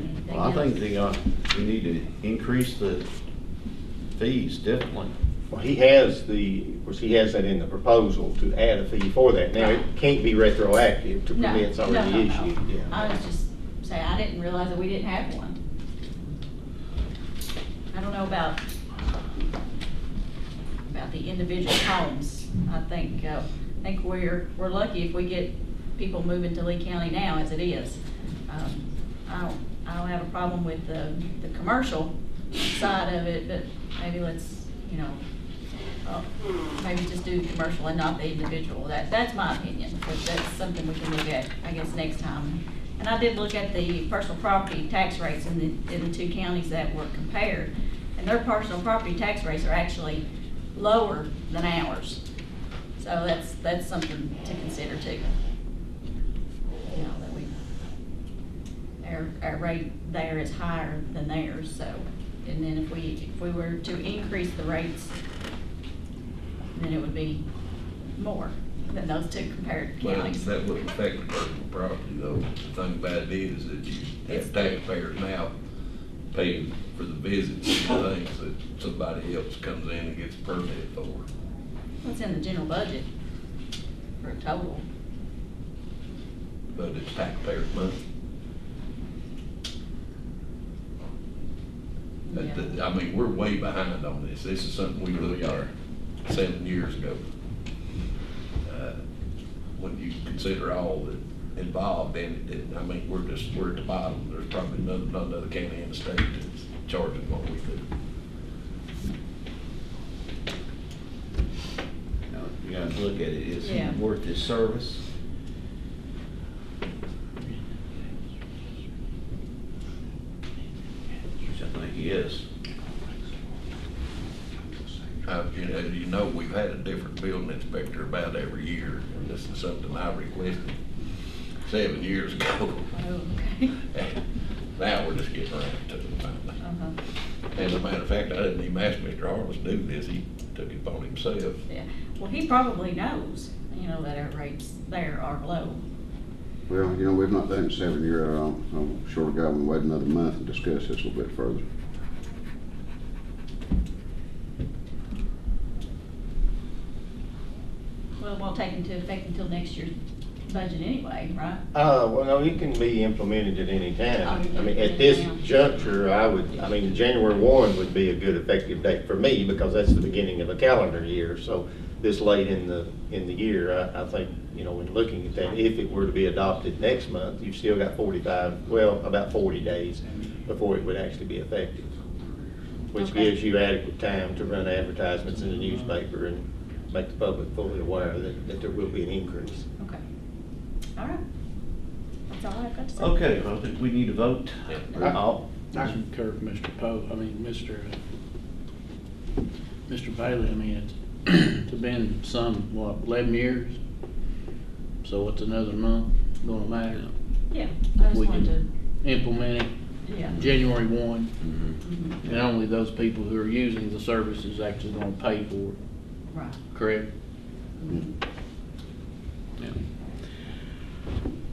Anything Well, I think else? we need to increase the fees, definitely. Well, he has of course, he has that in the proposal to add a fee for that. Now, it can't be retroactive to No, permits already no, no, no. issued. Yeah. I was just saying, I didn't realize that we didn't have one. I don't know about the individual homes. I think we're lucky if we get people moving to Lee County now as it is. I don't have a problem with the commercial side of it, but maybe let's, maybe just do commercial and not the individual. That's my opinion, but that's something we can look at, I guess, next time. And I did look at the personal property tax rates in the two counties that were compared, and their personal property tax rates are actually lower than ours. So that's something to consider too. That our rate there is higher than theirs, so, and then if we were to increase the rates, then it would be more than those two compared Well, counties. that wouldn't affect the personal property though. The thing about it is that you have taxpayers now paying for the visits and things that somebody else comes in and gets a permit for. What's in the general budget for a total? But it's taxpayers' money. Yeah. I mean, we're way behind on this. This is something we looked at 7 years ago. When you consider all that involved in it, I mean, we're at the bottom. There's probably none other county in the state that's charging what we do. You gotta look at it, is Yeah. it worth his service? Which I think he is. You know, we've had a different building inspector about every year, and this is something I requested 7 years ago. Oh, okay. And now we're just getting around to it finally. Uh-huh. As a matter of fact, I didn't even ask Mr. Harless to do this. He took it upon himself. Yeah, well, he probably knows, that our rates there are low. Well, we've not done it 7 years. I'm sure the guy will wait another month and discuss this a little bit further. Well, it won't take into effect until next year's budget anyway, right? Well, no, it can be implemented at any time. I mean, at this juncture, January 1 would be a good effective date for me because that's the beginning of a calendar year. So this late in the year, I think, when looking at that, if it were to be adopted next month, you've still got about 40 days before it would actually be effective, which Okay. gives you adequate time to run advertisements in the newspaper and make the public fully aware that there will be an increase. Okay. All right. That's all I've got to say. Okay, well, I think we need a vote. All- I concur with Mr. Bailey. I mean, it's been 11 years? So it's another month gonna matter? Yeah, I just We wanted can implement it to, yeah. January 1, Mhm. and only those people who are using the service is actually gonna pay for it, Right. correct?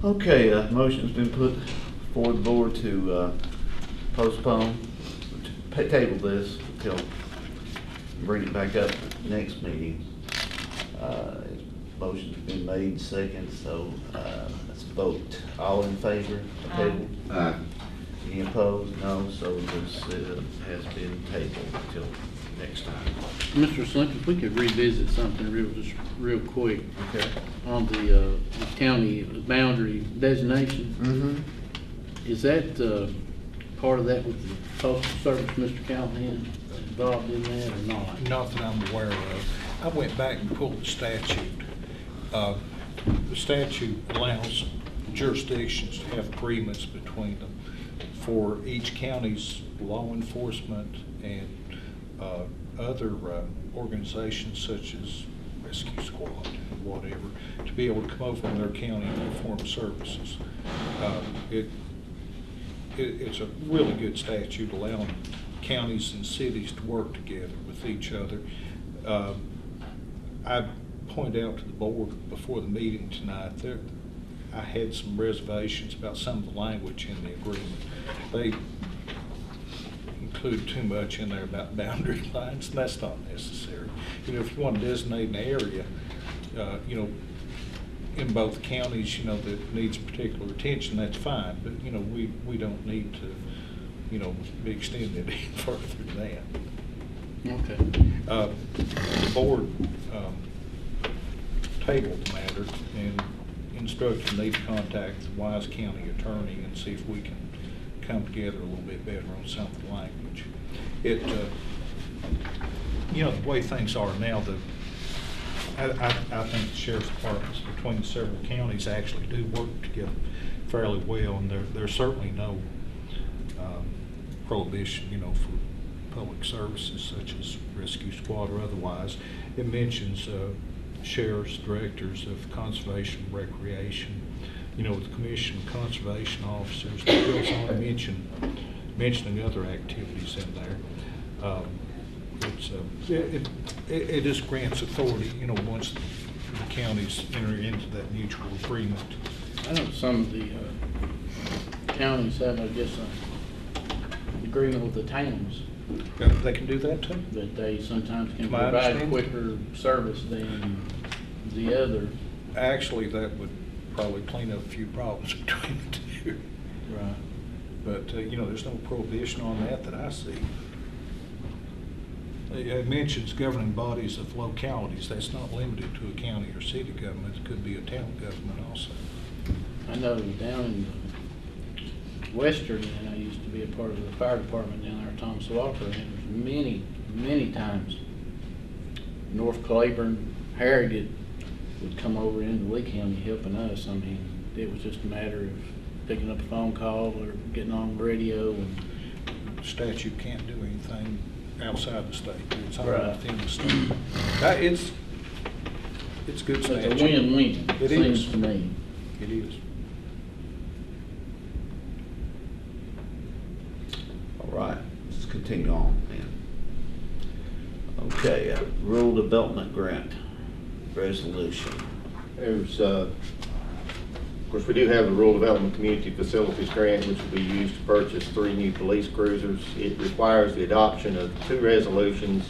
Okay, motion's been put for the board to postpone, to table this until, bring it back up next meeting. Motion's been made second, so let's vote. All in favor of table? Aye. Any opposed? No, so this has been tabled until next time. Mr. Slink, if we could revisit something real quick Okay. on the county boundary designation. Mm-hmm. Is that part of that with the postal service, Mr. Callahan, involved in that or not? Not that I'm aware of. I went back and pulled the statute. The statute allows jurisdictions to have agreements between them for each county's law enforcement and other organizations such as rescue squad or whatever, to be able to come over in their county and perform services. It's a really good statute allowing counties and cities to work together with each other. I pointed out to the board before the meeting tonight that I had some reservations about some of the language in the agreement. They include too much in there about boundary lines, and that's not necessary. If you want to designate an area, in both counties, that needs particular attention, that's fine, but, we don't need to, be extending it any further than that. Okay. The board tabled the matter and instructed me to contact the Wise County attorney and see if we can come together a little bit better on some of the language. The way things are now, I think the sheriff's departments between the several counties actually do work together fairly well, and there's certainly no prohibition, for public services such as rescue squad or otherwise. It mentions sheriff's directors of conservation and recreation, with the commission of conservation officers. It goes on to mentioning other activities in there. It just grants authority, once the counties enter into that mutual agreement. I know some of the counties have, I guess, an agreement with the towns They can do that too? that they sometimes can My provide understanding. quicker service than the other. Actually, that would probably clean up a few problems between the two. Right. But, there's no prohibition on that I see. It mentions governing bodies of localities. That's not limited to a county or city government. It could be a town government also. I know down in Western, and I used to be a part of the fire department down there, Thomas Walker, and there's many times North Claiborne, Harrogate would come over into Lee County helping us. I mean, it was just a matter of picking up a phone call or getting on the radio. And The statute can't do anything outside the state. It's all Right. within the state. It's good it's statute. a win-win, It seems is. to me. It is. All right, let's continue on then. Okay, rural development grant resolution. There's, of course, we do have the Rural Development Community Facilities Grant, which will be used to purchase 3 new police cruisers. It requires the adoption of 2 resolutions.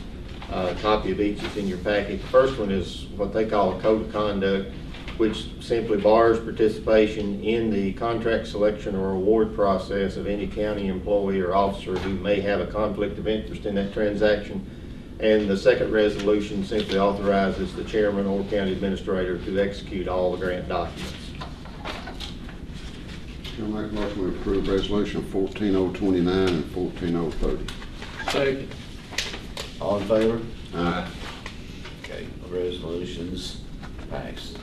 A copy of each is in your packet. The first one is what they call a code of conduct. which simply bars participation in the contract selection or award process of any county employee or officer who may have a conflict of interest in that transaction. And the second resolution simply authorizes the chairman or county administrator to execute all the grant documents. I'll make a motion to approve resolution 14029 and 14030. Second. All in favor? Aye. Okay, resolutions passed.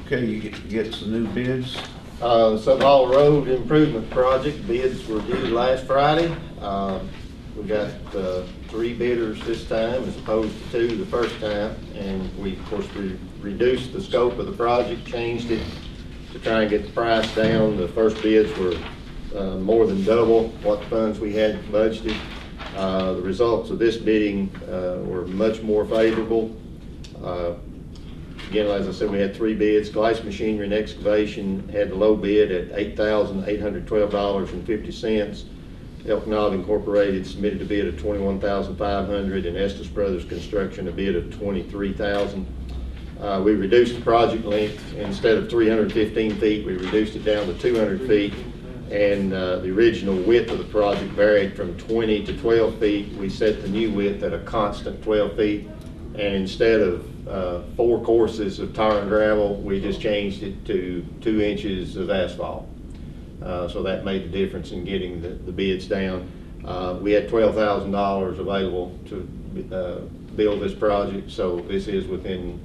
Okay, you get some new bids. The Southern Hall Road Improvement Project bids were due last Friday. We got 3 bidders this time as opposed to 2 the first time. And we, of course, we reduced the scope of the project, changed it to try and get the price down. The first bids were more than double what funds we had budgeted. The results of this bidding were much more favorable. Again, as I said, we had 3 bids. Glass Machinery and Excavation had the low bid at $8,812.50. Elknott Incorporated submitted a bid of $21,500, and Estes Brothers Construction a bid of $23,000. We reduced the project length. Instead of 315 feet, we reduced it down to 200 feet. And the original width of the project varied from 20 to 12 feet. We set the new width at a constant 12 feet. And instead of 4 courses of tar and gravel, we just changed it to 2 inches of asphalt. So that made the difference in getting the bids down. We had $12,000 available to build this project, so this is within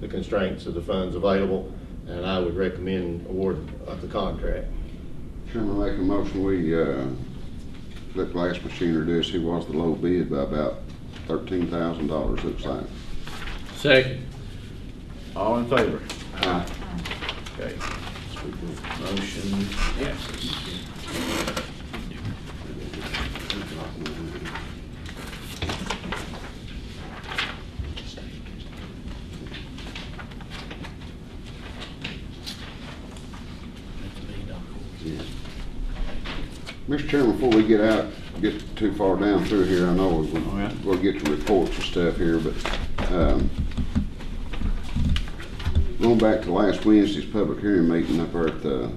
the constraints of the funds available, and I would recommend award of the contract. Chairman, make a motion, we let Glass Machinery do this. He was the low bid by about $13,000, looks like. Second. All in favor? Aye. Okay. Motion passes. Mr. Chairman, before we get too far down through here, I know yeah. we'll get to reports and stuff here, but going back to last Wednesday's public hearing meeting up there at the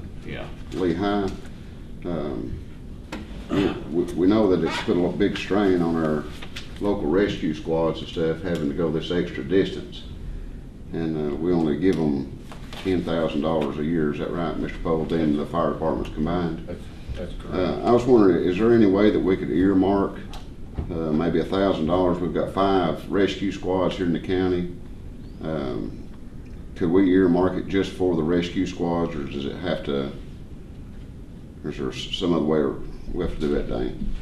Lehigh, we know that it's put a big strain on our local rescue squads and stuff having to go this extra distance. And we only give them $10,000 a year, is that right, Mr. Poe, then the fire departments combined? That's correct. I was wondering, is there any way that we could earmark maybe $1,000? We've got 5 rescue squads here in the county. Could we earmark it just for the rescue squads, or does it have to, or is there some other way we have to do that, Dane?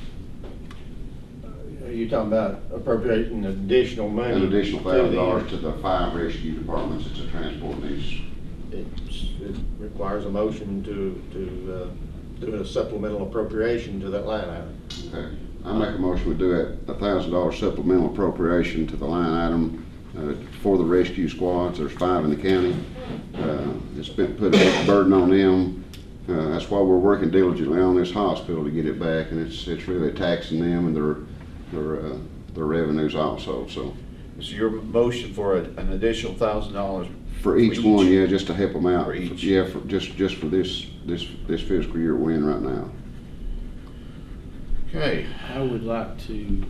Are you talking about appropriating additional money? An additional $1,000 to the 5 rescue departments that's a transport needs. It requires a motion to do a supplemental appropriation to that line item. Okay, I make a motion we do a $1,000 supplemental appropriation to the line item for the rescue squads. There's 5 in the county. It's been put a big burden on them. That's why we're working diligently on this hospital to get it back, and it's really taxing them and their revenues also. So your motion for an additional $1,000 for each one, yeah, just to help them out. For each. Yeah, just for this fiscal year we're in right now. Okay. I would like to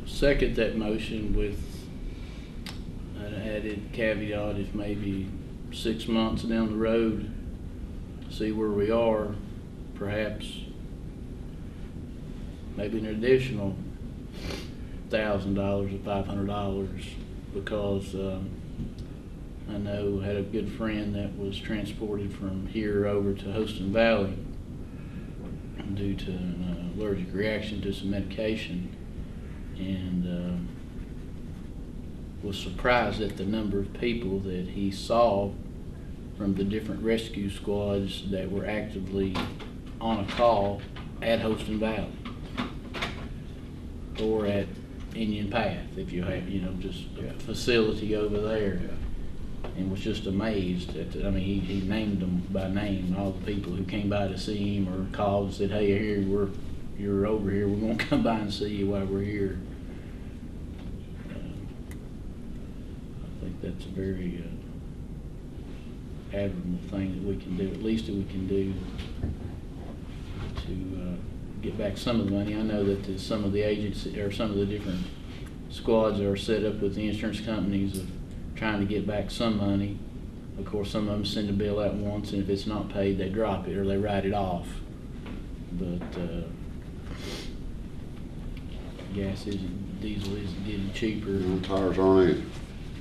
second that motion with an added caveat, if maybe 6 months down the road, see where we are, perhaps maybe an additional $1,000 or $500, because I know I had a good friend that was transported from here over to Houston Valley due to an allergic reaction to some medication, and was surprised at the number of people that he saw from the different rescue squads that were actively on a call at Houston Valley or at Indian Path, if you have, just a facility over there. And was just amazed at, he named them by name, all the people who came by to see him or called and said, hey, you're over here, we're gonna come by and see you while we're here. that's a very admirable thing that we can do, at least that we can do to get back some of the money. I know that some of the agencies, or some of the different squads are set up with the insurance companies of trying to get back some money. Of course, some of them send a bill out once, and if it's not paid, they drop it or they write it off. But gas isn't, diesel isn't getting cheaper. Tires aren't in.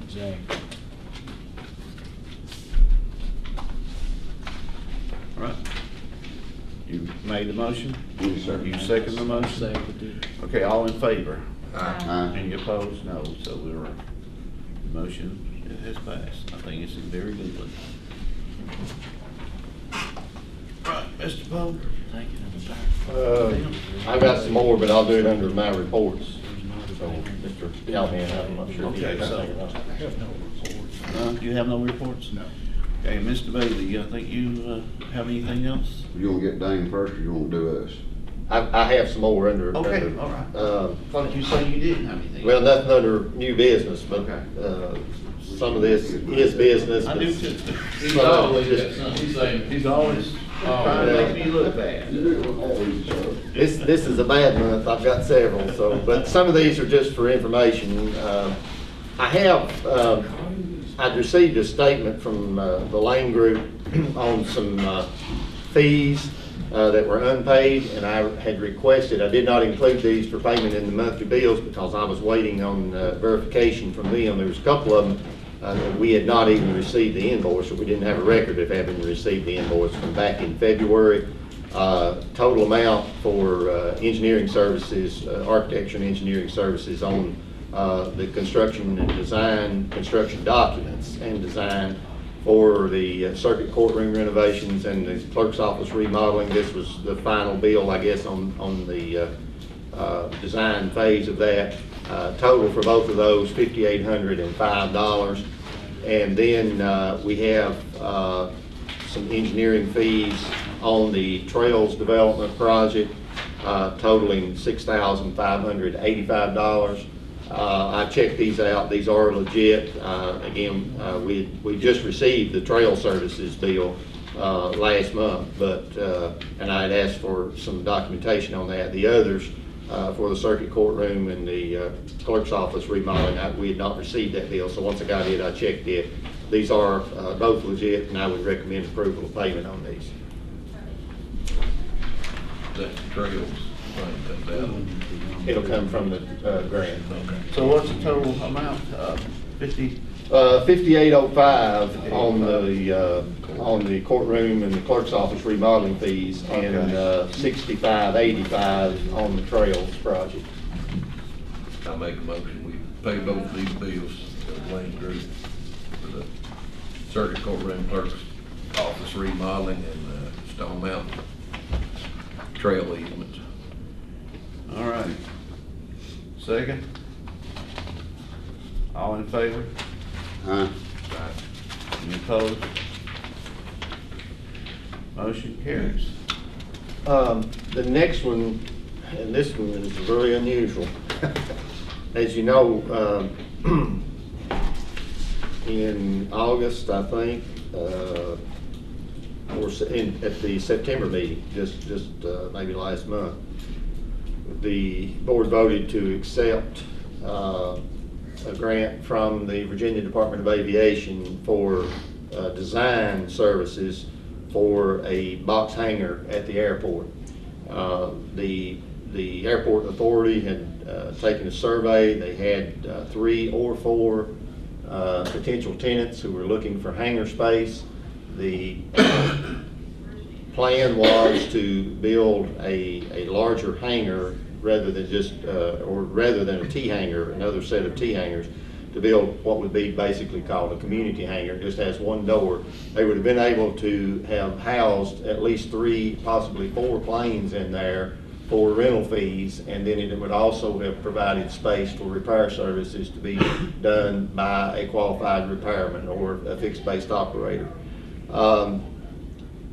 Exactly. All right. You made the motion? Yes, sir. You second the motion? Seconded. Okay, all in favor? Aye. Any opposed? No, so the motion has passed. I think it's a very good one. Right, Mr. Poe? Thank you. I've got some more, but I'll do it under my reports. So, Mr. Callahan, I'm not sure. if you Okay, have so- anything or not. Do you have no reports? No. Okay, Mr. Bailey, I think you have anything else? You wanna get Dane first, or you wanna do us? I have some more under. Okay, under, all right. uh, Thought you said you didn't have anything. Well, nothing under new business, but, Okay. some of this is business. I but do too. He's some of always it got just- something to say. He's always trying to make me look bad. This is a bad month, I've got several, so, but some of these are just for information. I'd received a statement from the Lane Group on some fees that were unpaid, and I had requested, I did not include these for payment in the monthly bills because I was waiting on verification from them. There was a couple of them that we had not even received the invoice, or we didn't have a record of having received the invoice from back in February. Total amount for engineering services, architecture and engineering services on the construction and design, construction documents and design for the circuit courtroom renovations and the clerk's office remodeling. This was the final bill, I guess, on the design phase of that. Total for both of those, $5,805. And then we have some engineering fees on the Trails Development Project, totaling $6,585. I checked these out. These are legit. Again, we just received the trail services bill last month, but and I had asked for some documentation on that. The others for the circuit courtroom and the clerk's office remodeling, we had not received that bill. So once I got it, I checked it. These are both legit, and I would recommend approval of payment on these. That trails thing comes out. It'll come from the grant. So what's the total amount? 50? 5805 on the courtroom and the clerk's office remodeling fees, and Okay. 6585 on the trails project. I make a motion, we pay both of these bills to the Lane Group for the circuit courtroom clerk's office remodeling and Stone Mountain trail easement. All right. Second? All in favor? Aye. Any opposed? Motion carries. The next one, and this one is really unusual. As you know, in August, I think, or at the September meeting, just maybe last month, the board voted to accept a grant from the Virginia Department of Aviation for design services for a box hangar at the airport. The airport authority had taken a survey. They had 3 or 4 potential tenants who were looking for hangar space. The plan was to build a larger hangar rather than just, or rather than a T hangar, another set of T hangars, to build what would be basically called a community hangar. It just has one door. They would have been able to have housed at least 3, possibly 4 planes in there for rental fees, and then it would also have provided space for repair services to be done by a qualified repairman or a fixed-based operator.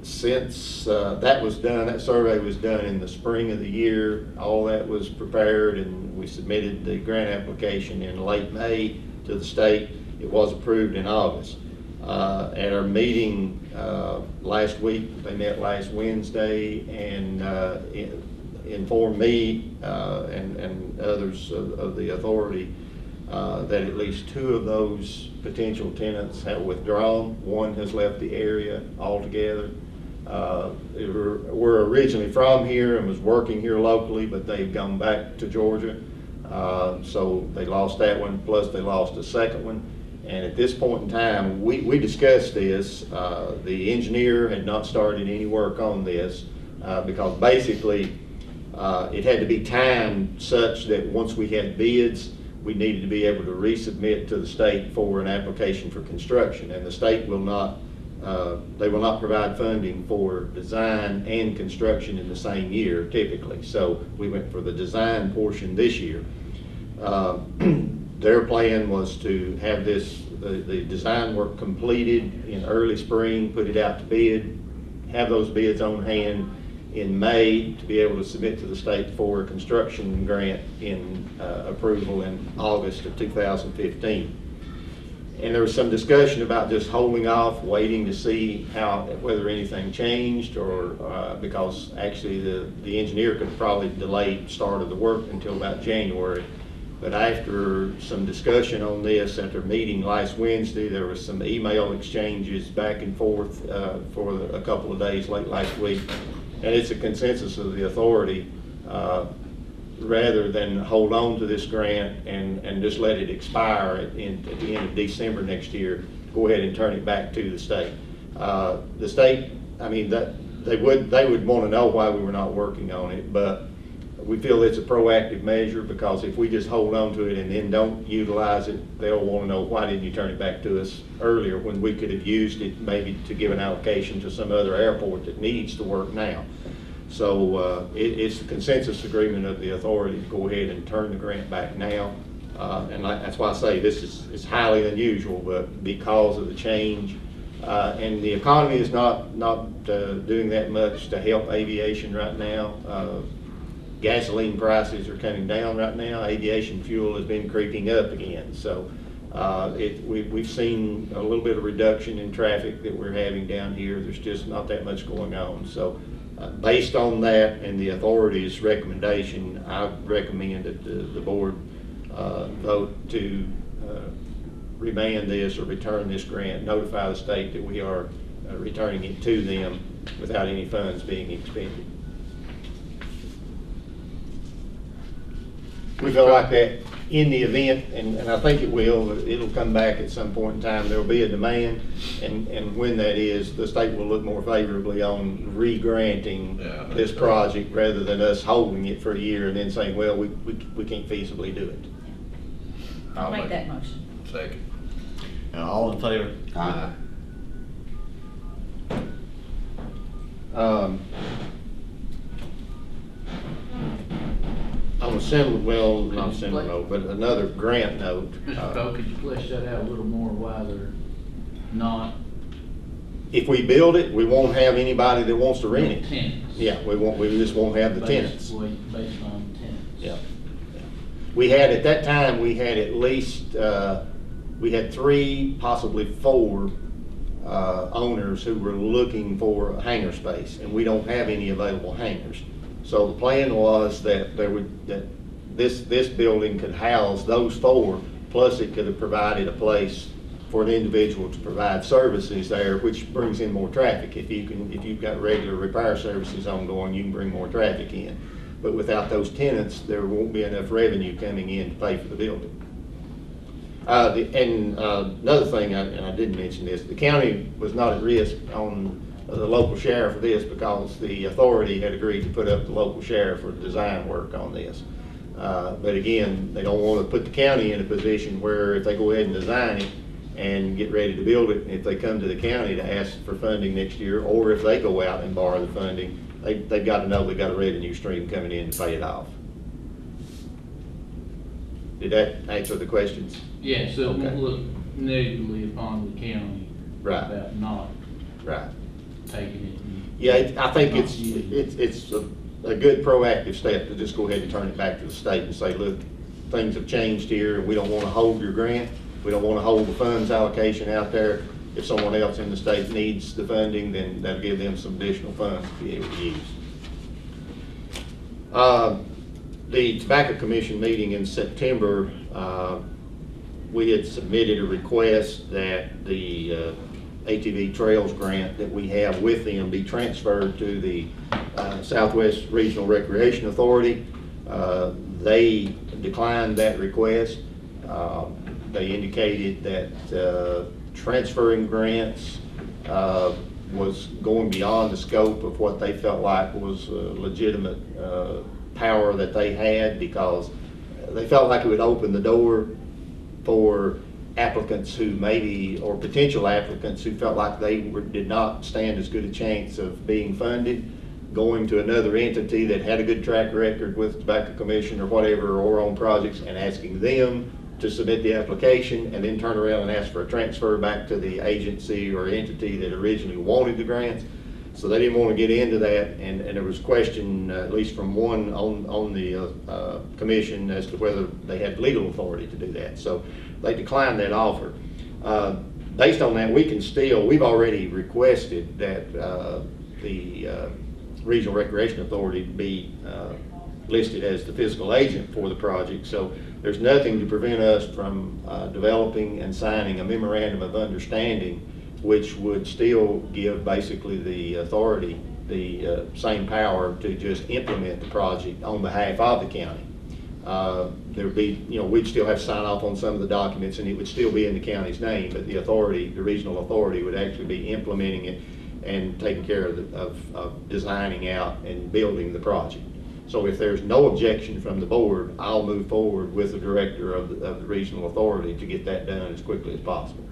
Since that was done, that survey was done in the spring of the year, all that was prepared, and we submitted the grant application in late May to the state. It was approved in August. At our meeting last week, they met last Wednesday and informed me and others of the authority that at least 2 of those potential tenants have withdrawn. 1 has left the area altogether. They were originally from here and was working here locally, but they've gone back to Georgia. So they lost that one, plus they lost a second one. And at this point in time, we discussed this. The engineer had not started any work on this because basically it had to be timed such that once we had bids, we needed to be able to resubmit to the state for an application for construction. And the state will not, they will not provide funding for design and construction in the same year typically. So we went for the design portion this year. Their plan was to have this, the design work completed in early spring, put it out to bid, have those bids on hand in May to be able to submit to the state for a construction grant in approval in August of 2015. And there was some discussion about just holding off, waiting to see whether anything changed, or because actually the engineer could probably delay start of the work until about January. But after some discussion on this at their meeting last Wednesday, there was some email exchanges back and forth for a couple of days late last week. And it's a consensus of the authority, rather than hold on to this grant and just let it expire at the end of December next year, go ahead and turn it back to the state. The state, I mean, they would want to know why we were not working on it, but we feel it's a proactive measure, because if we just hold on to it and then don't utilize it, they'll want to know, why didn't you turn it back to us earlier when we could have used it maybe to give an allocation to some other airport that needs to work now. So it's the consensus agreement of the authority to go ahead and turn the grant back now. And that's why I say this is highly unusual, but because of the change, and the economy is not doing that much to help aviation right now. Gasoline prices are coming down right now. Aviation fuel has been creeping up again. So we've seen a little bit of reduction in traffic that we're having down here. There's just not that much going on. So based on that and the authority's recommendation, I recommend that the board vote to remand this or return this grant, notify the state that we are returning it to them without any funds being expended. We feel like that in the event, and I think it'll come back at some point in time, there'll be a demand, and when that is, the state will look more favorably on re-granting this project rather than us holding it for a year and then saying, well, we can't feasibly do it. I'll make that motion. Second. All in favor? Aye. On a similar, well, not similar note, but another grant note. Mr. Cole, could you flesh that out a little more, why they're not? If we build it, we won't have anybody that wants to rent it. Tenants. Yeah, we just won't have the tenants. Based on tenants. Yeah. We had, at that time, we had at least, we had 3, possibly 4 owners who were looking for a hangar space, and we don't have any available hangars. So the plan was that this building could house those 4, plus it could have provided a place for an individual to provide services there, which brings in more traffic. If you've got regular repair services ongoing, you can bring more traffic in. But without those tenants, there won't be enough revenue coming in to pay for the building. Another thing, and I didn't mention this, the county was not at risk on the local share for this, because the authority had agreed to put up the local share for design work on this. But again, they don't want to put the county in a position where if they go ahead and design it and get ready to build it, if they come to the county to ask for funding next year, or if they go out and borrow the funding, they've got to know they've got a revenue stream coming in to pay it off. Did that answer the questions? Yeah, so it Okay. won't look negatively upon the county Right. about not Right. taking it. Yeah, I think not it's using it. a good proactive step to just go ahead and turn it back to the state and say, look, things have changed here, and we don't want to hold your grant. We don't want to hold the funds allocation out there. If someone else in the state needs the funding, then that'll give them some additional funds to be able to use. The Tobacco Commission meeting in September, we had submitted a request that the ATV Trails grant that we have with them be transferred to the Southwest Regional Recreation Authority. They declined that request. They indicated that transferring grants was going beyond the scope of what they felt like was legitimate power that they had, because they felt like it would open the door for applicants who maybe, or potential applicants who felt like they did not stand as good a chance of being funded, going to another entity that had a good track record with the Tobacco Commission or whatever, or on projects, and asking them to submit the application and then turn around and ask for a transfer back to the agency or entity that originally wanted the grants. So they didn't want to get into that, and there was question, at least from one on the commission, as to whether they had legal authority to do that. So they declined that offer. Based on that, we've already requested that the Regional Recreation Authority be listed as the fiscal agent for the project. So there's nothing to prevent us from developing and signing a memorandum of understanding, which would still give basically the authority the same power to just implement the project on behalf of the county. There would be, we'd still have to sign off on some of the documents, and it would still be in the county's name, but the authority, the regional authority, would actually be implementing it and taking care of designing out and building the project. So if there's no objection from the board, I'll move forward with the director of the regional authority to get that done as quickly as possible.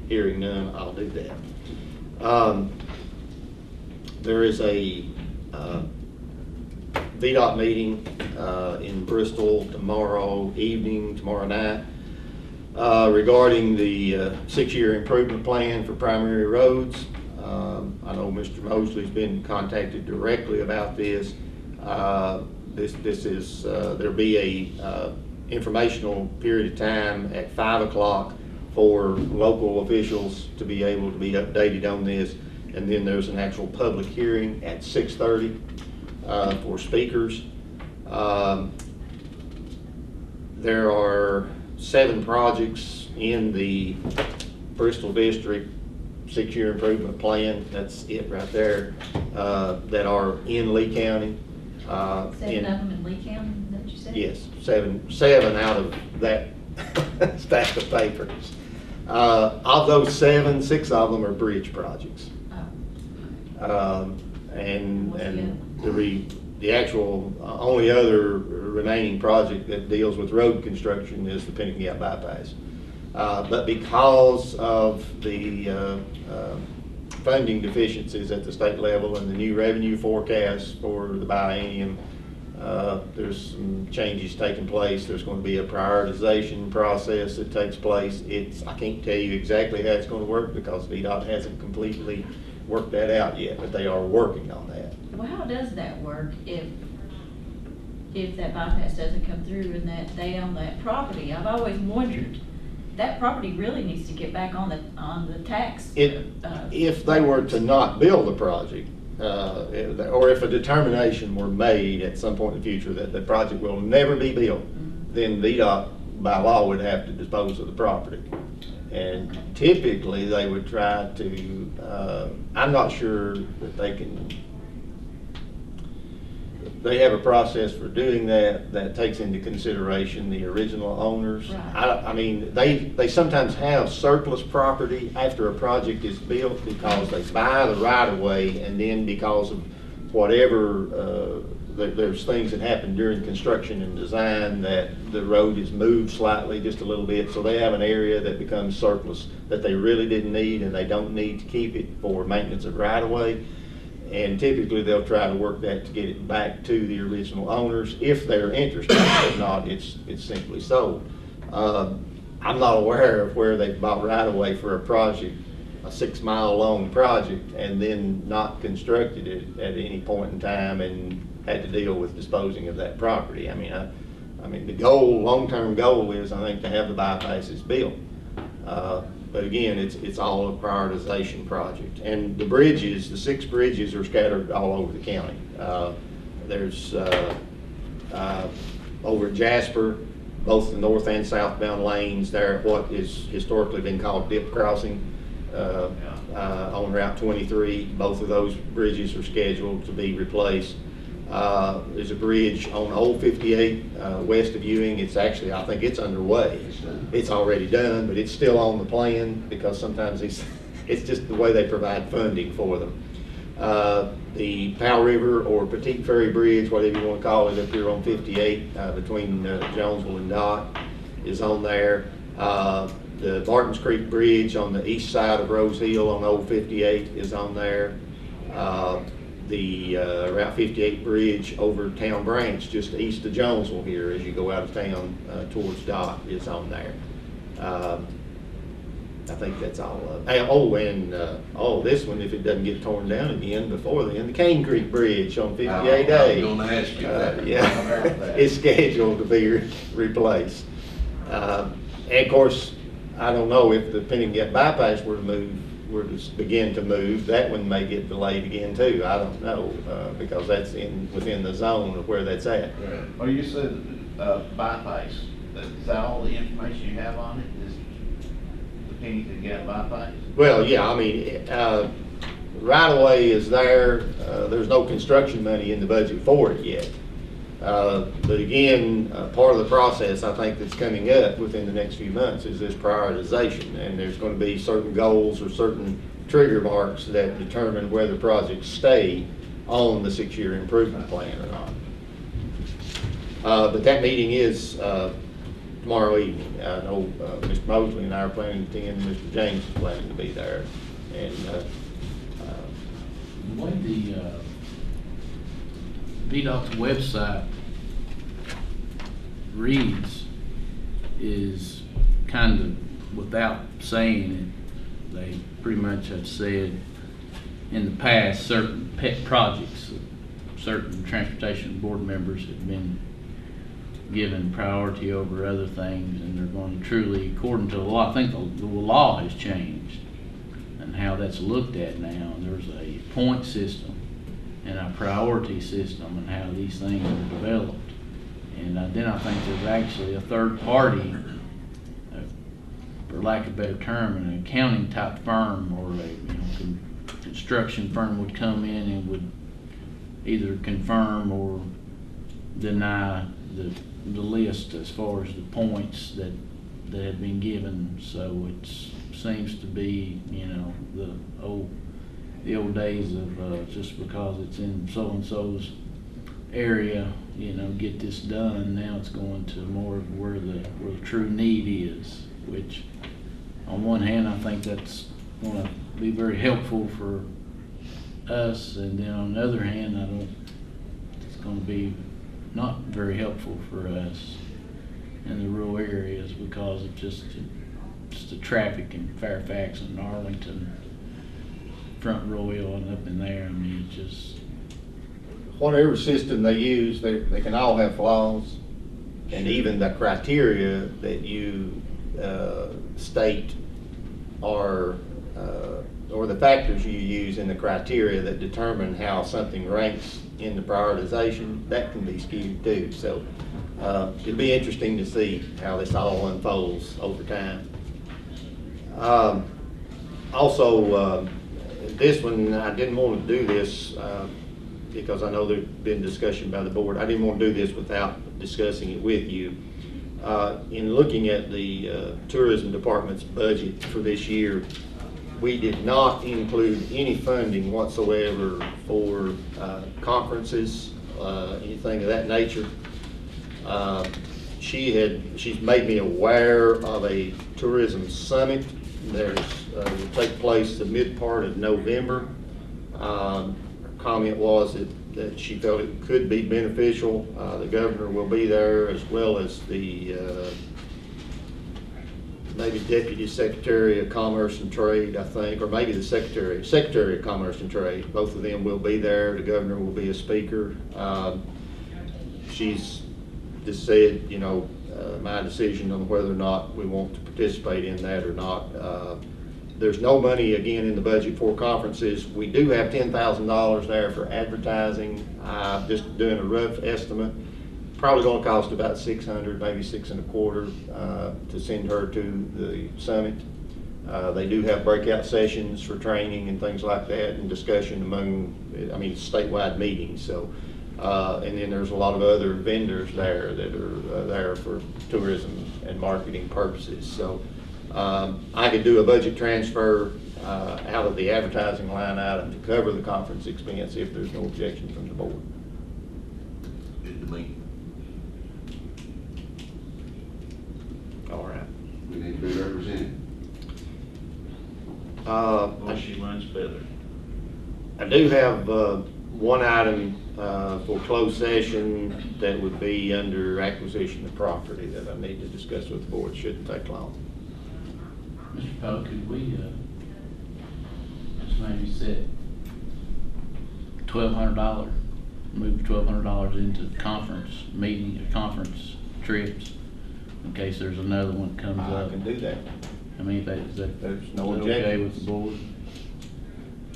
Hearing none, I'll do that. There is a VDOT meeting in Bristol tomorrow evening, tomorrow night, regarding the 6-year improvement plan for primary roads. I know Mr. Mosley's been contacted directly about this. This is, there'll be a informational period of time at 5 o'clock for local officials to be able to be updated on this. And then there's an actual public hearing at 6:30 for speakers. There are 7 projects in the Bristol District 6-year improvement plan. That's it right there, that are in Lee County. 7 of them in Lee County, is that what you said? Yes, seven out of that stack of papers. Of those 7, 6 of them are bridge projects. And the actual only other remaining project that deals with road construction is the Pentagon Gap bypass. But because of the funding deficiencies at the state level and the new revenue forecast for the biennium, there's some changes taking place. There's going to be a prioritization process that takes place. I can't tell you exactly how it's going to work because VDOT hasn't completely worked that out yet, but they are working on that. Well, how does that work if that bypass doesn't come through and that they own that property? I've always wondered, that property really needs to get back on the tax. If they were to not build the project, or if a determination were made at some point in the future that the project will never be built, then VDOT by law would have to dispose of the property. And typically they would try to, I'm not sure that they have a process for doing that takes into consideration the original owners. Right. I mean, they sometimes have surplus property after a project is built because they buy the right of way, and then because of whatever, there's things that happen during construction and design that the road is moved slightly just a little bit, so they have an area that becomes surplus that they really didn't need, and they don't need to keep it for maintenance of right of way. And typically they'll try to work that to get it back to the original owners if they're interested. If not, it's simply sold. I'm not aware of where they've bought right of way for a project, a 6-mile long project, and then not constructed it at any point in time and had to deal with disposing of that property. I mean, I mean, the goal, long-term goal is, I think, to have the bypasses built. But again, it's all a prioritization project. And the bridges, the 6 bridges are scattered all over the county. There's over at Jasper, both the north and southbound lanes there at what is historically been called Dip Crossing on Route 23. Both of those bridges are scheduled to be replaced. There's a bridge on Old 58 west of Ewing. It's actually, I think it's underway. It's already done, but it's still on the plan because sometimes it's just the way they provide funding for them. The Powell River or Petite Ferry Bridge, whatever you want to call it, up here on 58 between Jonesville and Dot is on there. The Bartons Creek Bridge on the east side of Rose Hill on Old 58 is on there. The Route 58 bridge over Town Branch, just east of Jonesville here, as you go out of town towards Dot, is on there. I think that's all of it. This one, if it doesn't get torn down again before then, the Cane Creek Bridge on 58A. I was gonna ask you that. Yeah, it's scheduled to be replaced. And of course, I don't know if the Pennington Bypass were to begin to move, that one may get delayed again too. I don't know, because that's within the zone of where that's at. Well, you said bypass. Is that all the information you have on it? Is the Pennington Gap bypass? Well, yeah, I mean, right of way is there. There's no construction money in the budget for it yet. But again, part of the process I think that's coming up within the next few months is this prioritization, and there's going to be certain goals or certain trigger marks that determine whether projects stay on the 6-year improvement plan or not. But that meeting is tomorrow evening. I know Mr. Mosley and I are planning to attend, and Mr. James is planning to be there. And The way the VDOT's website reads is kind of, without saying it, they pretty much have said in the past certain pet projects, certain transportation board members have been given priority over other things, and they're going to truly, according to the law, I think the law has changed and how that's looked at now. There's a point system and a priority system and how these things are developed. And then I think there's actually a third party, for lack of a better term, an accounting type firm or a construction firm would come in and would either confirm or deny the list as far as the points that have been given. So it seems to be, the old days of just because it's in so-and-so's area, get this done. Now it's going to more of where the true need is, which on one hand I think that's going to be very helpful for us, and then on the other hand it's going to be not very helpful for us in the rural areas because of just the traffic in Fairfax and Arlington, Front Royal and up in there. I mean, it's just whatever system they use, they can all have flaws, and even the criteria that you state or the factors you use in the criteria that determine how something ranks in the prioritization, that can be skewed too. So it'll be interesting to see how this all unfolds over time. Also, this one, I didn't want to do this because I know there's been discussion by the board. I didn't want to do this without discussing it with you. In looking at the tourism department's budget for this year, we did not include any funding whatsoever for conferences, anything of that nature. She's made me aware of a tourism summit that will take place the mid part of November. Her comment was that she felt it could be beneficial. The governor will be there, as well as the maybe Deputy Secretary of Commerce and Trade, I think, or maybe the Secretary of Commerce and Trade. Both of them will be there. The governor will be a speaker. She's just said, you know, my decision on whether or not we want to participate in that or not. There's no money, again, in the budget for conferences. We do have $10,000 there for advertising. Just doing a rough estimate, probably gonna cost about $600, maybe $625, to send her to the summit. They do have breakout sessions for training and things like that, and discussion among, I mean, statewide meetings, so. And then there's a lot of other vendors there that are there for tourism and marketing purposes. So I could do a budget transfer out of the advertising line item to cover the conference expense if there's no objection from the board. Good to me. All right. We need to be represented. Well, she runs better. I do have one item for closed session that would be under acquisition of property that I need to discuss with the board. Shouldn't take long. Mr. Poe, could we, just maybe set $1,200, move $1,200 into conference meeting, or conference trips, in case there's another one that comes I up? can do that. I mean, is that There's no okay objection. with the board?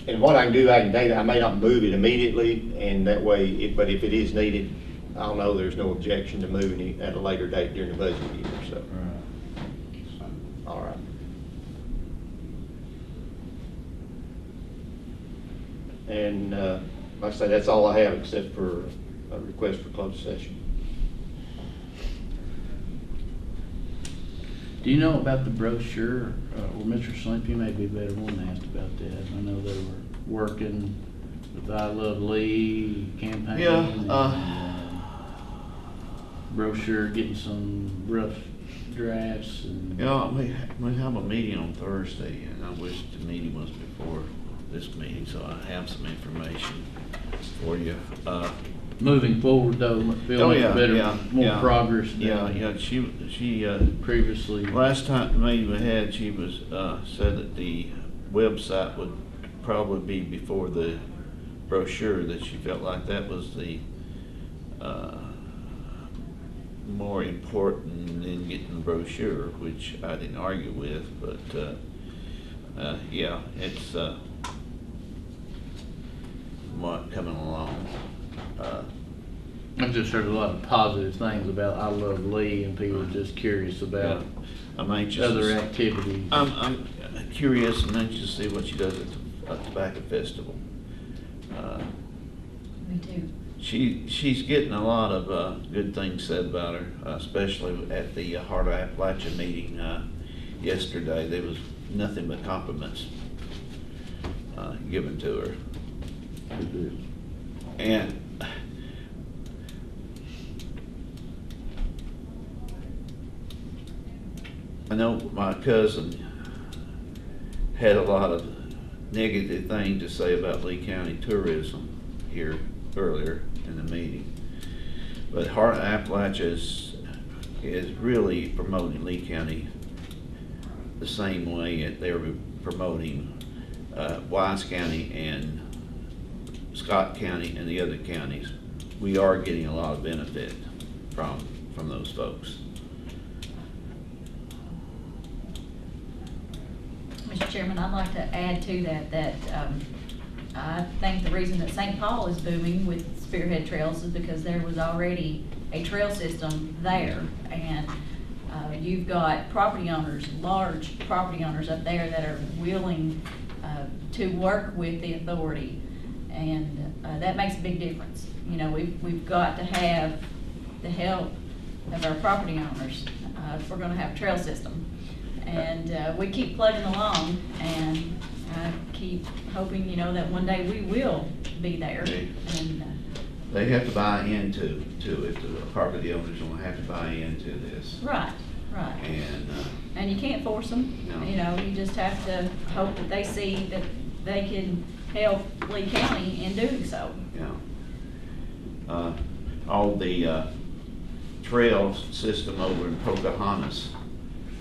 And what I can do, I can date it. I may not move it immediately, and that way, but if it is needed, I'll know there's no objection to moving it at a later date during the budget year, so. Right. All right. And like I say, that's all I have except for a request for closed session. Do you know about the brochure? Well, Mr. Slimp, you may be a better one to ask about that. I know they were working with I Love Lee campaign. Yeah, brochure, getting some rough drafts and. Yeah, we have a meeting on Thursday, and I wish the meeting was before this meeting, so I have some information for you. Moving forward though, feel like better, more progress than. Yeah, she previously. last time the meeting we had, she was, said that the website would probably be before the brochure, that she felt like that was the, more important than getting the brochure, which I didn't argue with, but, yeah, it's, coming along. I've just heard a lot of positive things about I Love Lee, and people are just curious about I'm anxious. other activities. I'm curious and anxious to see what she does at the Tobacco Festival. Me too. She's getting a lot of good things said about her, especially at the Heart of Appalachia meeting yesterday. There was nothing but compliments given to her. And I know my cousin had a lot of negative things to say about Lee County tourism here earlier in the meeting. But Heart of Appalachia is really promoting Lee County the same way that they were promoting Wise County and Scott County and the other counties. We are getting a lot of benefit from those folks. Mr. Chairman, I'd like to add to that I think the reason that St. Paul is booming with Spearhead Trails is because there was already a trail system there, and you've got property owners, large property owners up there that are willing to work with the authority, and that makes a big difference. You know, we've got to have the help of our property owners if we're going to have a trail system. And we keep plugging along, and I keep hoping, you know, that one day we will be there. And They have to buy into if the property owners don't have to buy into this. right. And you can't force them. No. You know, you just have to hope that they see that they can help Lee County in doing so. Yeah. All the trail system over in Pocahontas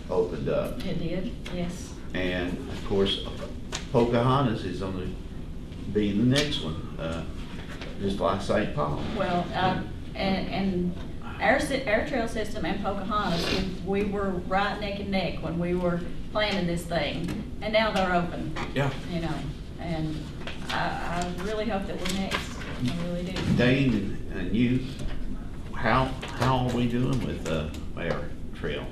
opened up. It did, yes. And of course, Pocahontas is going to be the next one, just like St. Paul. Well, and our trail system and Pocahontas, we were right neck and neck when we were planning this thing, and now they're open. Yeah. You know, and I really hope that we're next. I really do. Dane and you, how are we doing with our trail?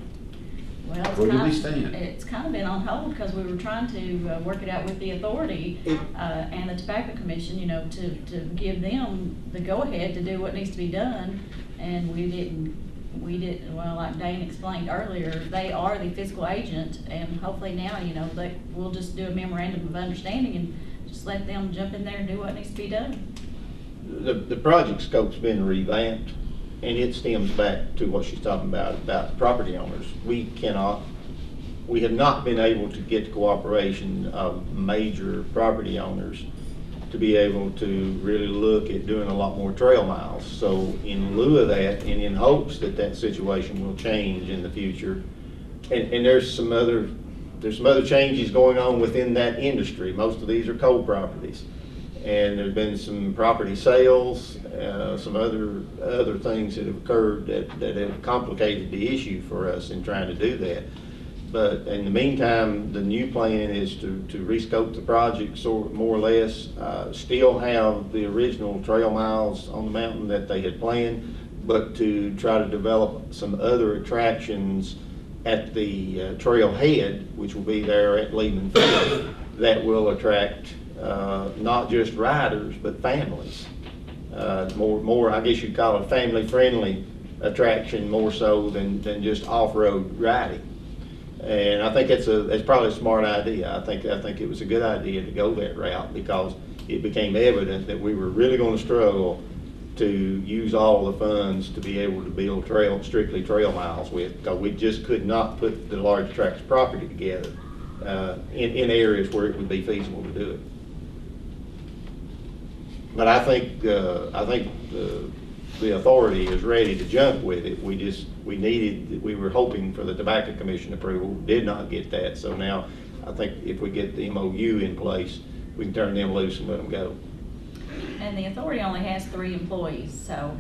Well, it's Where do we kind- stand? It's kind of been on hold because we were trying to work it out with the authority and the Tobacco Commission, you know, to give them the go-ahead to do what needs to be done. And we didn't, well, like Dane explained earlier, they are the fiscal agent, and hopefully now, you know, we'll just do a memorandum of understanding and just let them jump in there and do what needs to be done. The project scope's been revamped, and it stems back to what she's talking about the property owners. We have not been able to get the cooperation of major property owners to be able to really look at doing a lot more trail miles. So in lieu of that, and in hopes that that situation will change in the future, and there's some other changes going on within that industry. Most of these are coal properties. And there's been some property sales, some other things that have occurred that have complicated the issue for us in trying to do that. But in the meantime, the new plan is to rescope the project more or less, still have the original trail miles on the mountain that they had planned, but to try to develop some other attractions at the trail head, which will be there at Lehman Field, that will attract not just riders, but families. More, I guess you'd call it a family-friendly attraction more so than just off-road riding. And I think that's probably a smart idea. I think it was a good idea to go that route because it became evident that we were really going to struggle to use all the funds to be able to build strictly trail miles with, because we just could not put the large tracts of property together in areas where it would be feasible to do it. But I think the authority is ready to jump with it. We were hoping for the Tobacco Commission approval, did not get that. So now I think if we get the MOU in place, we can turn them loose and let them go. And the authority only has 3 employees, so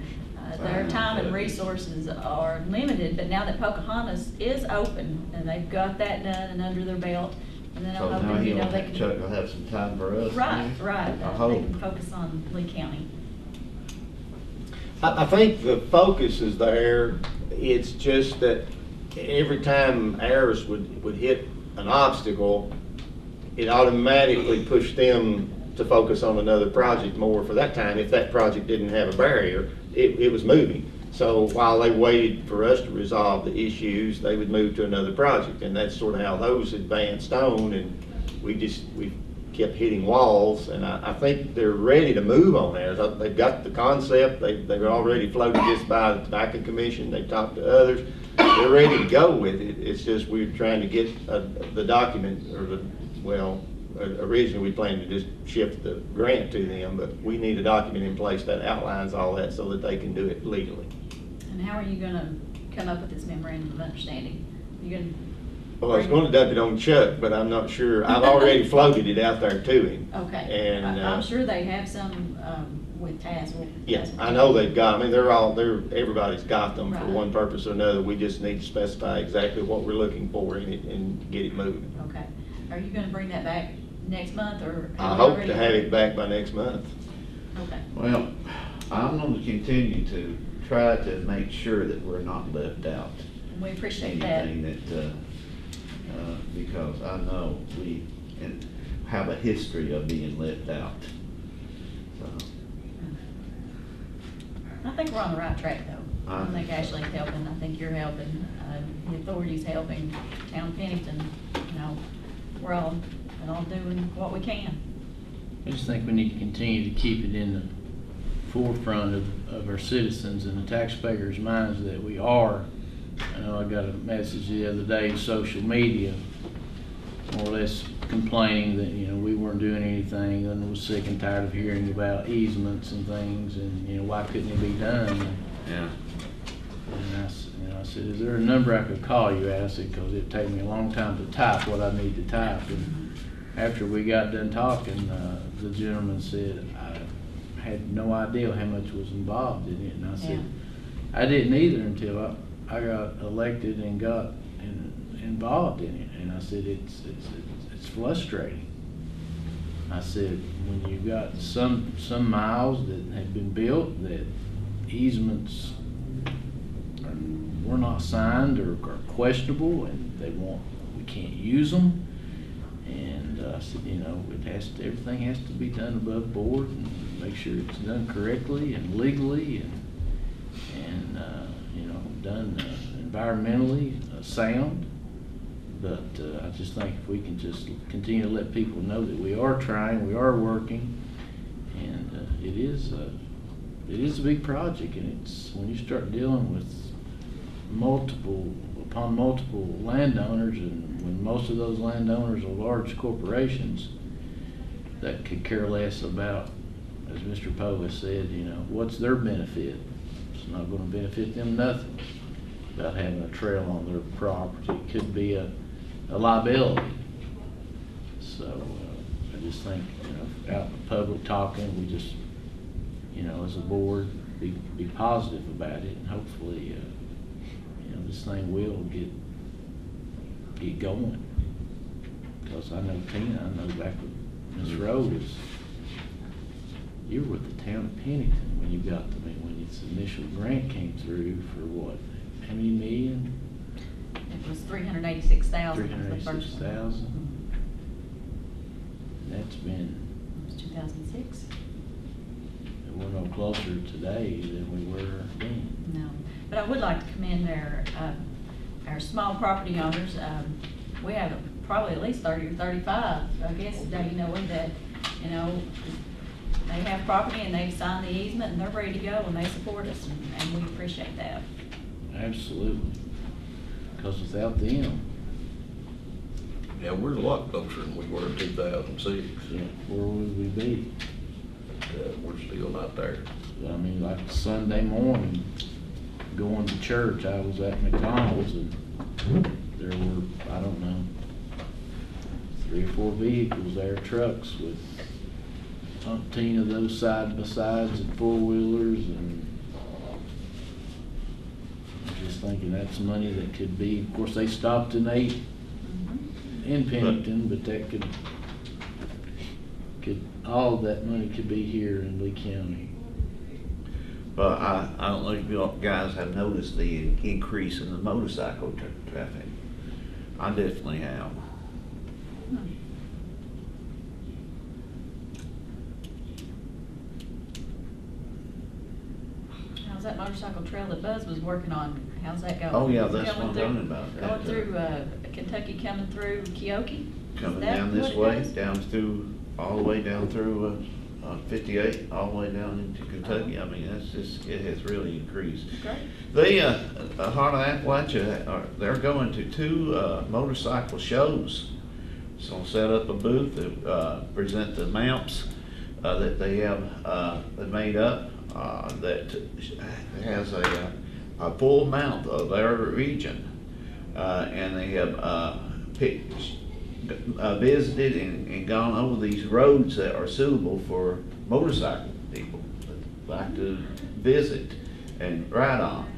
their time and resources are limited. But now that Pocahontas is open and they've got that done and under their belt, and then So I'm now hoping, you know, they Chuck can. will have some time for us. Right. I They hope. can focus on Lee County. I think the focus is there. It's just that every time ours would hit an obstacle, it automatically pushed them to focus on another project more for that time. If that project didn't have a barrier, it was moving. So while they waited for us to resolve the issues, they would move to another project. And that's sort of how those advanced on, and we kept hitting walls. And I think they're ready to move on there. They've got the concept. They've already floated this by the Tobacco Commission. They've talked to others. They're ready to go with it. It's just we're trying to get the document, originally we planned to just shift the grant to them, but we need a document in place that outlines all that so that they can do it legally. And how are you gonna come up with this memorandum of understanding? You gonna? Well, I was going to dump it on Chuck, but I'm not sure. I've already floated it out there to him. Okay. And I'm sure they have some with TAS. yes, I know they've got. I mean, everybody's got them for Right. one purpose or another. We just need to specify exactly what we're looking for in it and get it moving. Okay. Are you gonna bring that back next month, or? I have you hope already- to have it back by next month. Okay. Well, I'm going to continue to try to make sure that we're not left out. We appreciate that. Anything that, because I know we have a history of being left out. So, I think we're on the right track, though. I think Ashley's helping, I think you're helping, the authorities helping, Town of Pennington, you know, we're all doing what we can. I just think we need to continue to keep it in the forefront of our citizens and the taxpayers' minds that we are. I know I got a message the other day in social media, more or less complaining that, you know, we weren't doing anything and was sick and tired of hearing about easements and things and, you know, why couldn't it be done? yeah. And I said, is there a number I could call you at? I said, because it'd take me a long time to type what I need to type. And after we got done talking, the gentleman said, I had no idea how much was involved in it. And I said, I didn't either until I got elected and got involved in it, and I said it's frustrating. I said, when you got some miles that have been built that easements were not signed or are questionable, and we can't use them. And I said, you know, everything has to be done above board and make sure it's done correctly and legally and you know, done environmentally sound. But I just think if we can just continue to let people know that we are trying, we are working, and it is a big project, and it's when you start dealing with multiple landowners, and when most of those landowners are large corporations that could care less about, as Mr. Poe has said, you know, what's their benefit? It's not going to benefit them nothing about having a trail on their property. It could be a liability. So I just think, you know, out in the public talking, we just, you know, as a board, be positive about it, and hopefully, you know, this thing will get going. Because I know Tina, I know back with Ms. Rose, you were with the town of Pennington when you got to me, when its initial grant came through for what, how many million? It was 386,000 for the first one. 386,000. That's been, It was 2006. we're no closer today than we were then. No, but I would like to commend our small property owners. We have probably at least 30 or 35, I guess, today, you know, that, you know, they have property and they've signed the easement and they're ready to go and they support us, and we appreciate that. Absolutely. Because without them, Yeah, we're a lot closer than we were in 2006. yeah, where would we be? We're still not there. I mean, like Sunday morning, going to church, I was at McDonald's, and there were, I don't know, 3 or 4 vehicles there, trucks with umpteen of those side-by-sides and four-wheelers, and I'm just thinking that's money that could be, of course, they stopped and ate in Pennington, but that could all of that money could be here in Lee County. But I don't know if you guys have noticed the increase in the motorcycle traffic. I definitely have. How's that motorcycle trail that Buzz was working on, how's that going? Oh, yeah, Is it that's going what I'm through- talking about. Going through Kentucky, coming through Keokee? Is Coming that down this what it way, is? down through, all the way down through 58, all the way down into Kentucky. I mean, that's just, it has really increased. Great. They, Heart of Appalachia, they're going to 2 motorcycle shows. So set up a booth to present the mounts that they have made up that has a full mount of their region. And they have visited and gone over these roads that are suitable for motorcycle people that like to visit and ride on.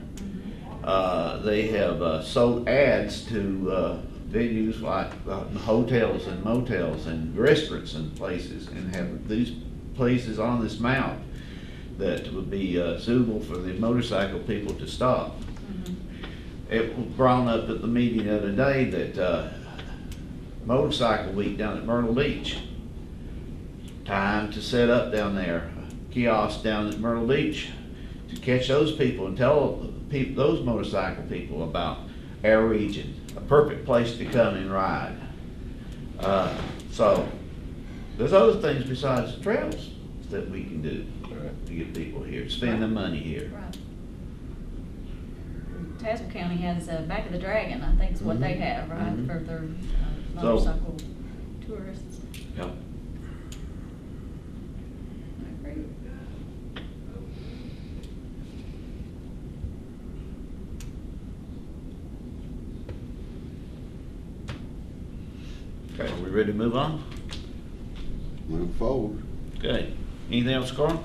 They have sold ads to venues like hotels and motels and restaurants and places, and have these places on this mount that would be suitable for the motorcycle people to stop. It was brought up at the meeting the other day that Motorcycle Week down at Myrtle Beach, time to set up down there, a kiosk down at Myrtle Beach to catch those people and tell those motorcycle people about our region, a perfect place to come and ride. So there's other things besides the trails that we can do to get people here, spend the money here. Right. Tazewell County has Back of the Dragon, I think is what they have, right, for their motorcycle tourists. Yep. I agree. Okay, are we ready to move on? Move forward. Okay. Anything else, Carl?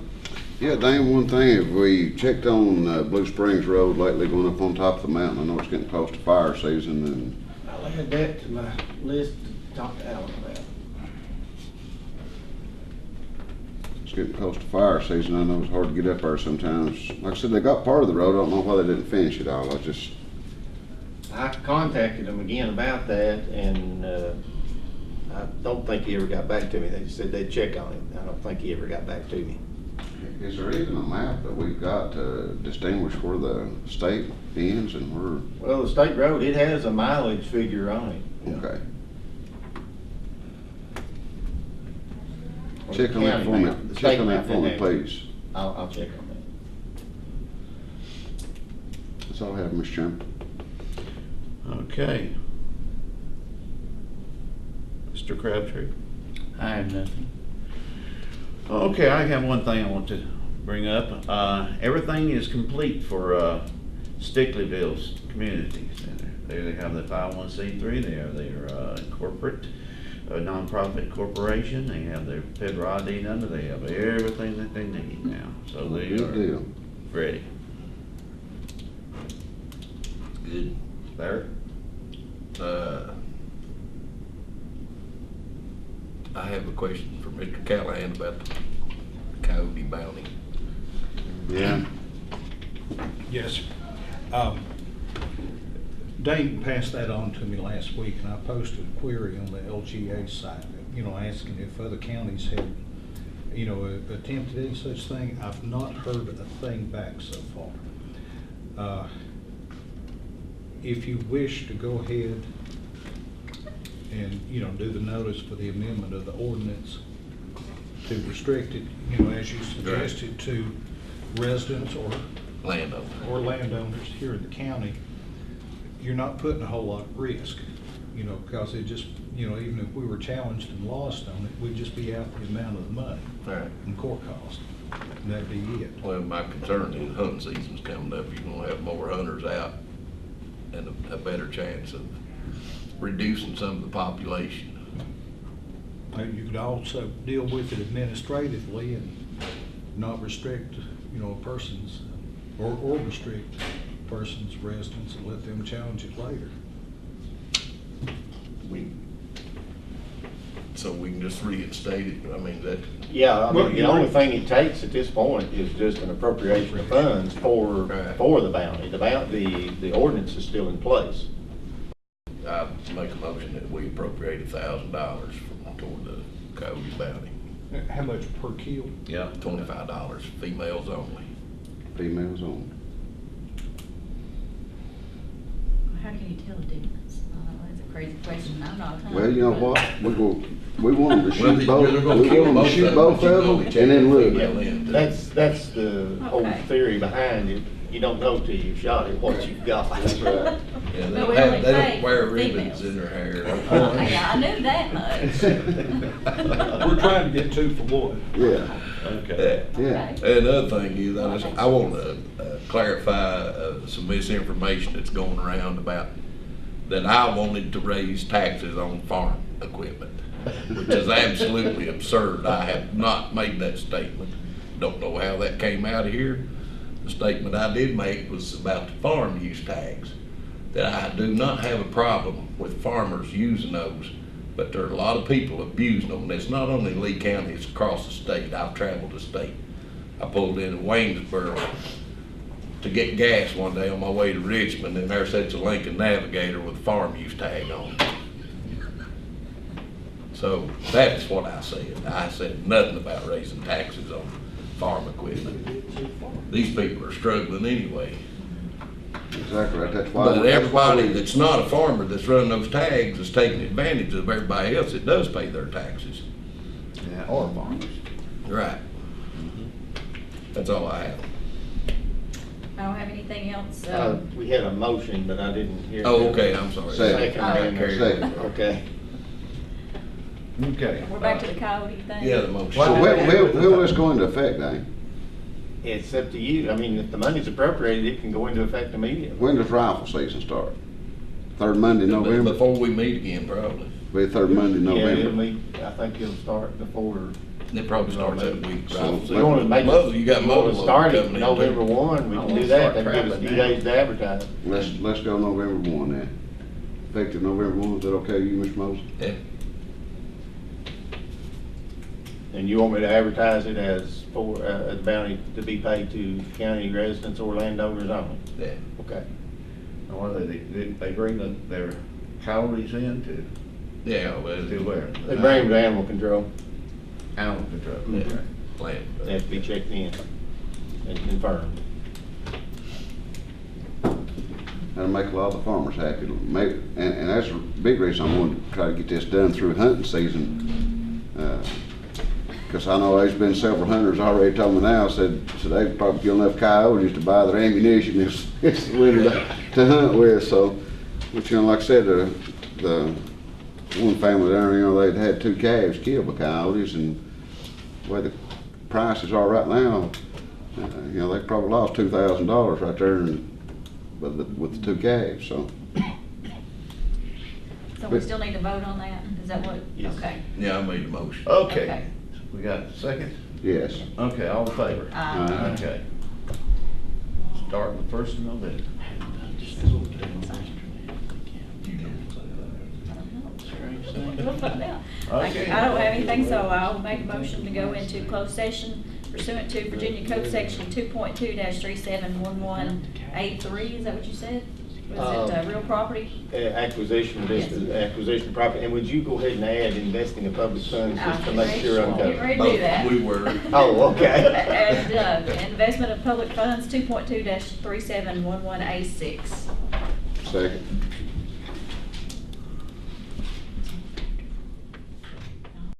Yeah, Dane, one thing, have we checked on Blue Springs Road lately going up on top of the mountain? I know it's getting close to fire season and I'll add that to my list to talk to Alan about. it's getting close to fire season. I know it's hard to get up there sometimes. Like I said, they got part of the road. I don't know why they didn't finish it all. I contacted them again about that, and I don't think he ever got back to me. They just said they'd check on it. I don't think he ever got back to me. Is there even a map that we've got to distinguish where the state ends and where? Well, the state road, it has a mileage figure on it. Okay. Check on that for me. Check on that for me, please. I'll check on that. That's all I have, Mr. Chairman. Okay. Mr. Crabtree? I have nothing. Okay, I have one thing I want to bring up. Everything is complete for Stickleyville's Community Center. They have the 501c3, they have their corporate, nonprofit corporation, they have their federal ID number, they have everything that they need now. So they Good are deal. ready. Good. Larry? I have a question for Mr. Callahan about the coyote bounty. Yeah. Yes. Dayton passed that on to me last week, and I posted a query on the LGA site, asking if other counties had, attempted any such thing. I've not heard a thing back so far. If you wish to go ahead and, do the notice for the amendment of the ordinance to restrict it, as you suggested, to residents or landowners here in the county, you're not putting a whole lot of risk, because it just, even if we were challenged and lost on it, we'd just be out the amount of the money Right. and court cost. And that'd be it. Well, my concern is hunting season's coming up. You're gonna have more hunters out and a better chance of reducing some of the population. You could also deal with it administratively and not restrict, a person's, or restrict person's residence and let them challenge it later. So we can just reinstate it, I mean, that, Yeah, I Well, mean, the you're only right. thing it takes at this point is just an appropriation of funds for the bounty. The ordinance is still in place. I make a motion that we appropriate $1,000 toward the coyote bounty. How much per kill? Yeah. $25, females only. Females on. How can you tell the difference? That's a crazy question. I'm not. Well, you know what? We want them to Well, shoot they're both, gonna we kill want them to shoot both of them and then look. Yeah. That's the whole Okay. theory behind it. You don't know till you've shot it what you've got. That's right. Yeah, they But don't we have, only they pay don't wear for ribbons females. in their hair. Yeah, I knew that much. We're trying to get 2 for 1. Yeah, Okay. yeah. Okay. And another thing is, I want to clarify some misinformation that's going around about that I wanted to raise taxes on farm equipment, which is absolutely absurd. I have not made that statement. Don't know how that came out of here. The statement I did make was about the farm use tax, that I do not have a problem with farmers using those, but there are a lot of people abusing them. It's not only Lee County, it's across the state. I've traveled the state. I pulled in Waynesboro to get gas one day on my way to Richmond, and there sits a Lincoln Navigator with a farm use tag on it. So that's what I said. I said nothing about raising taxes on farm equipment. These people are struggling anyway. Exactly right. That's why. But everybody that's not a farmer that's running those tags is taking advantage of everybody else that does pay their taxes. Yeah, or farmers. Right. That's all I have. I don't have anything else. We had a motion, but I didn't hear. Oh, okay, I'm sorry. Second. Second. Second. Okay. Okay. We're back to the coyote thing. Yeah, the motion. So when will this go into effect, Dane? It's up to you. I mean, if the money's appropriated, it can go into effect immediately. When does rifle season start? Third Monday in November? Before we meet again, probably. Be third Monday in Yeah, November. I think it'll start before It probably starts that week. So, right? You wanna make Mother, you got you wanna mother start it coming in. November 1, we I can wanna do that, start that'd give us a trapping few now. days to advertise. let's go November 1 then. Effective November 1, is that okay with you, Mr. Moses? Yeah. And you want me to advertise it as for, a bounty to be paid to county residents or landowners only? Yeah. Okay. Now, what do they bring their calories in to Yeah, well, do where? They bring them to animal control, Animal control. Yeah. Okay. Plan. they have to be checked in and confirmed. That'll make a lot of the farmers happy. And that's a big reason I wanted to try to get this done through hunting season. Because I know there's been several hunters already told me now, said they've probably killed enough coyotes to buy their ammunition this winter to hunt with. So, but like I said, the one family down there, they'd had 2 calves killed by coyotes, and the way the prices are right now, they probably lost $2,000 right there with the 2 calves, so. So we still need to vote on that? Is that what? Yes. Okay. Yeah, I made the motion. Okay, we got a second? Yes. Okay, all in favor? Aye. Okay. Start with 1st of November. We'll find out. Okay. I don't have anything, so I'll make a motion to go into closed session pursuant to Virginia Code Section 2.2-3711A3, is that what you said? Was it real property? Acquisition, Yes. acquisition property, and would you go ahead and add investing of public funds just to make sure I'm Get covered? ready to do that. We were. Oh, okay. And investment of public funds, 2.2-3711A6. Second.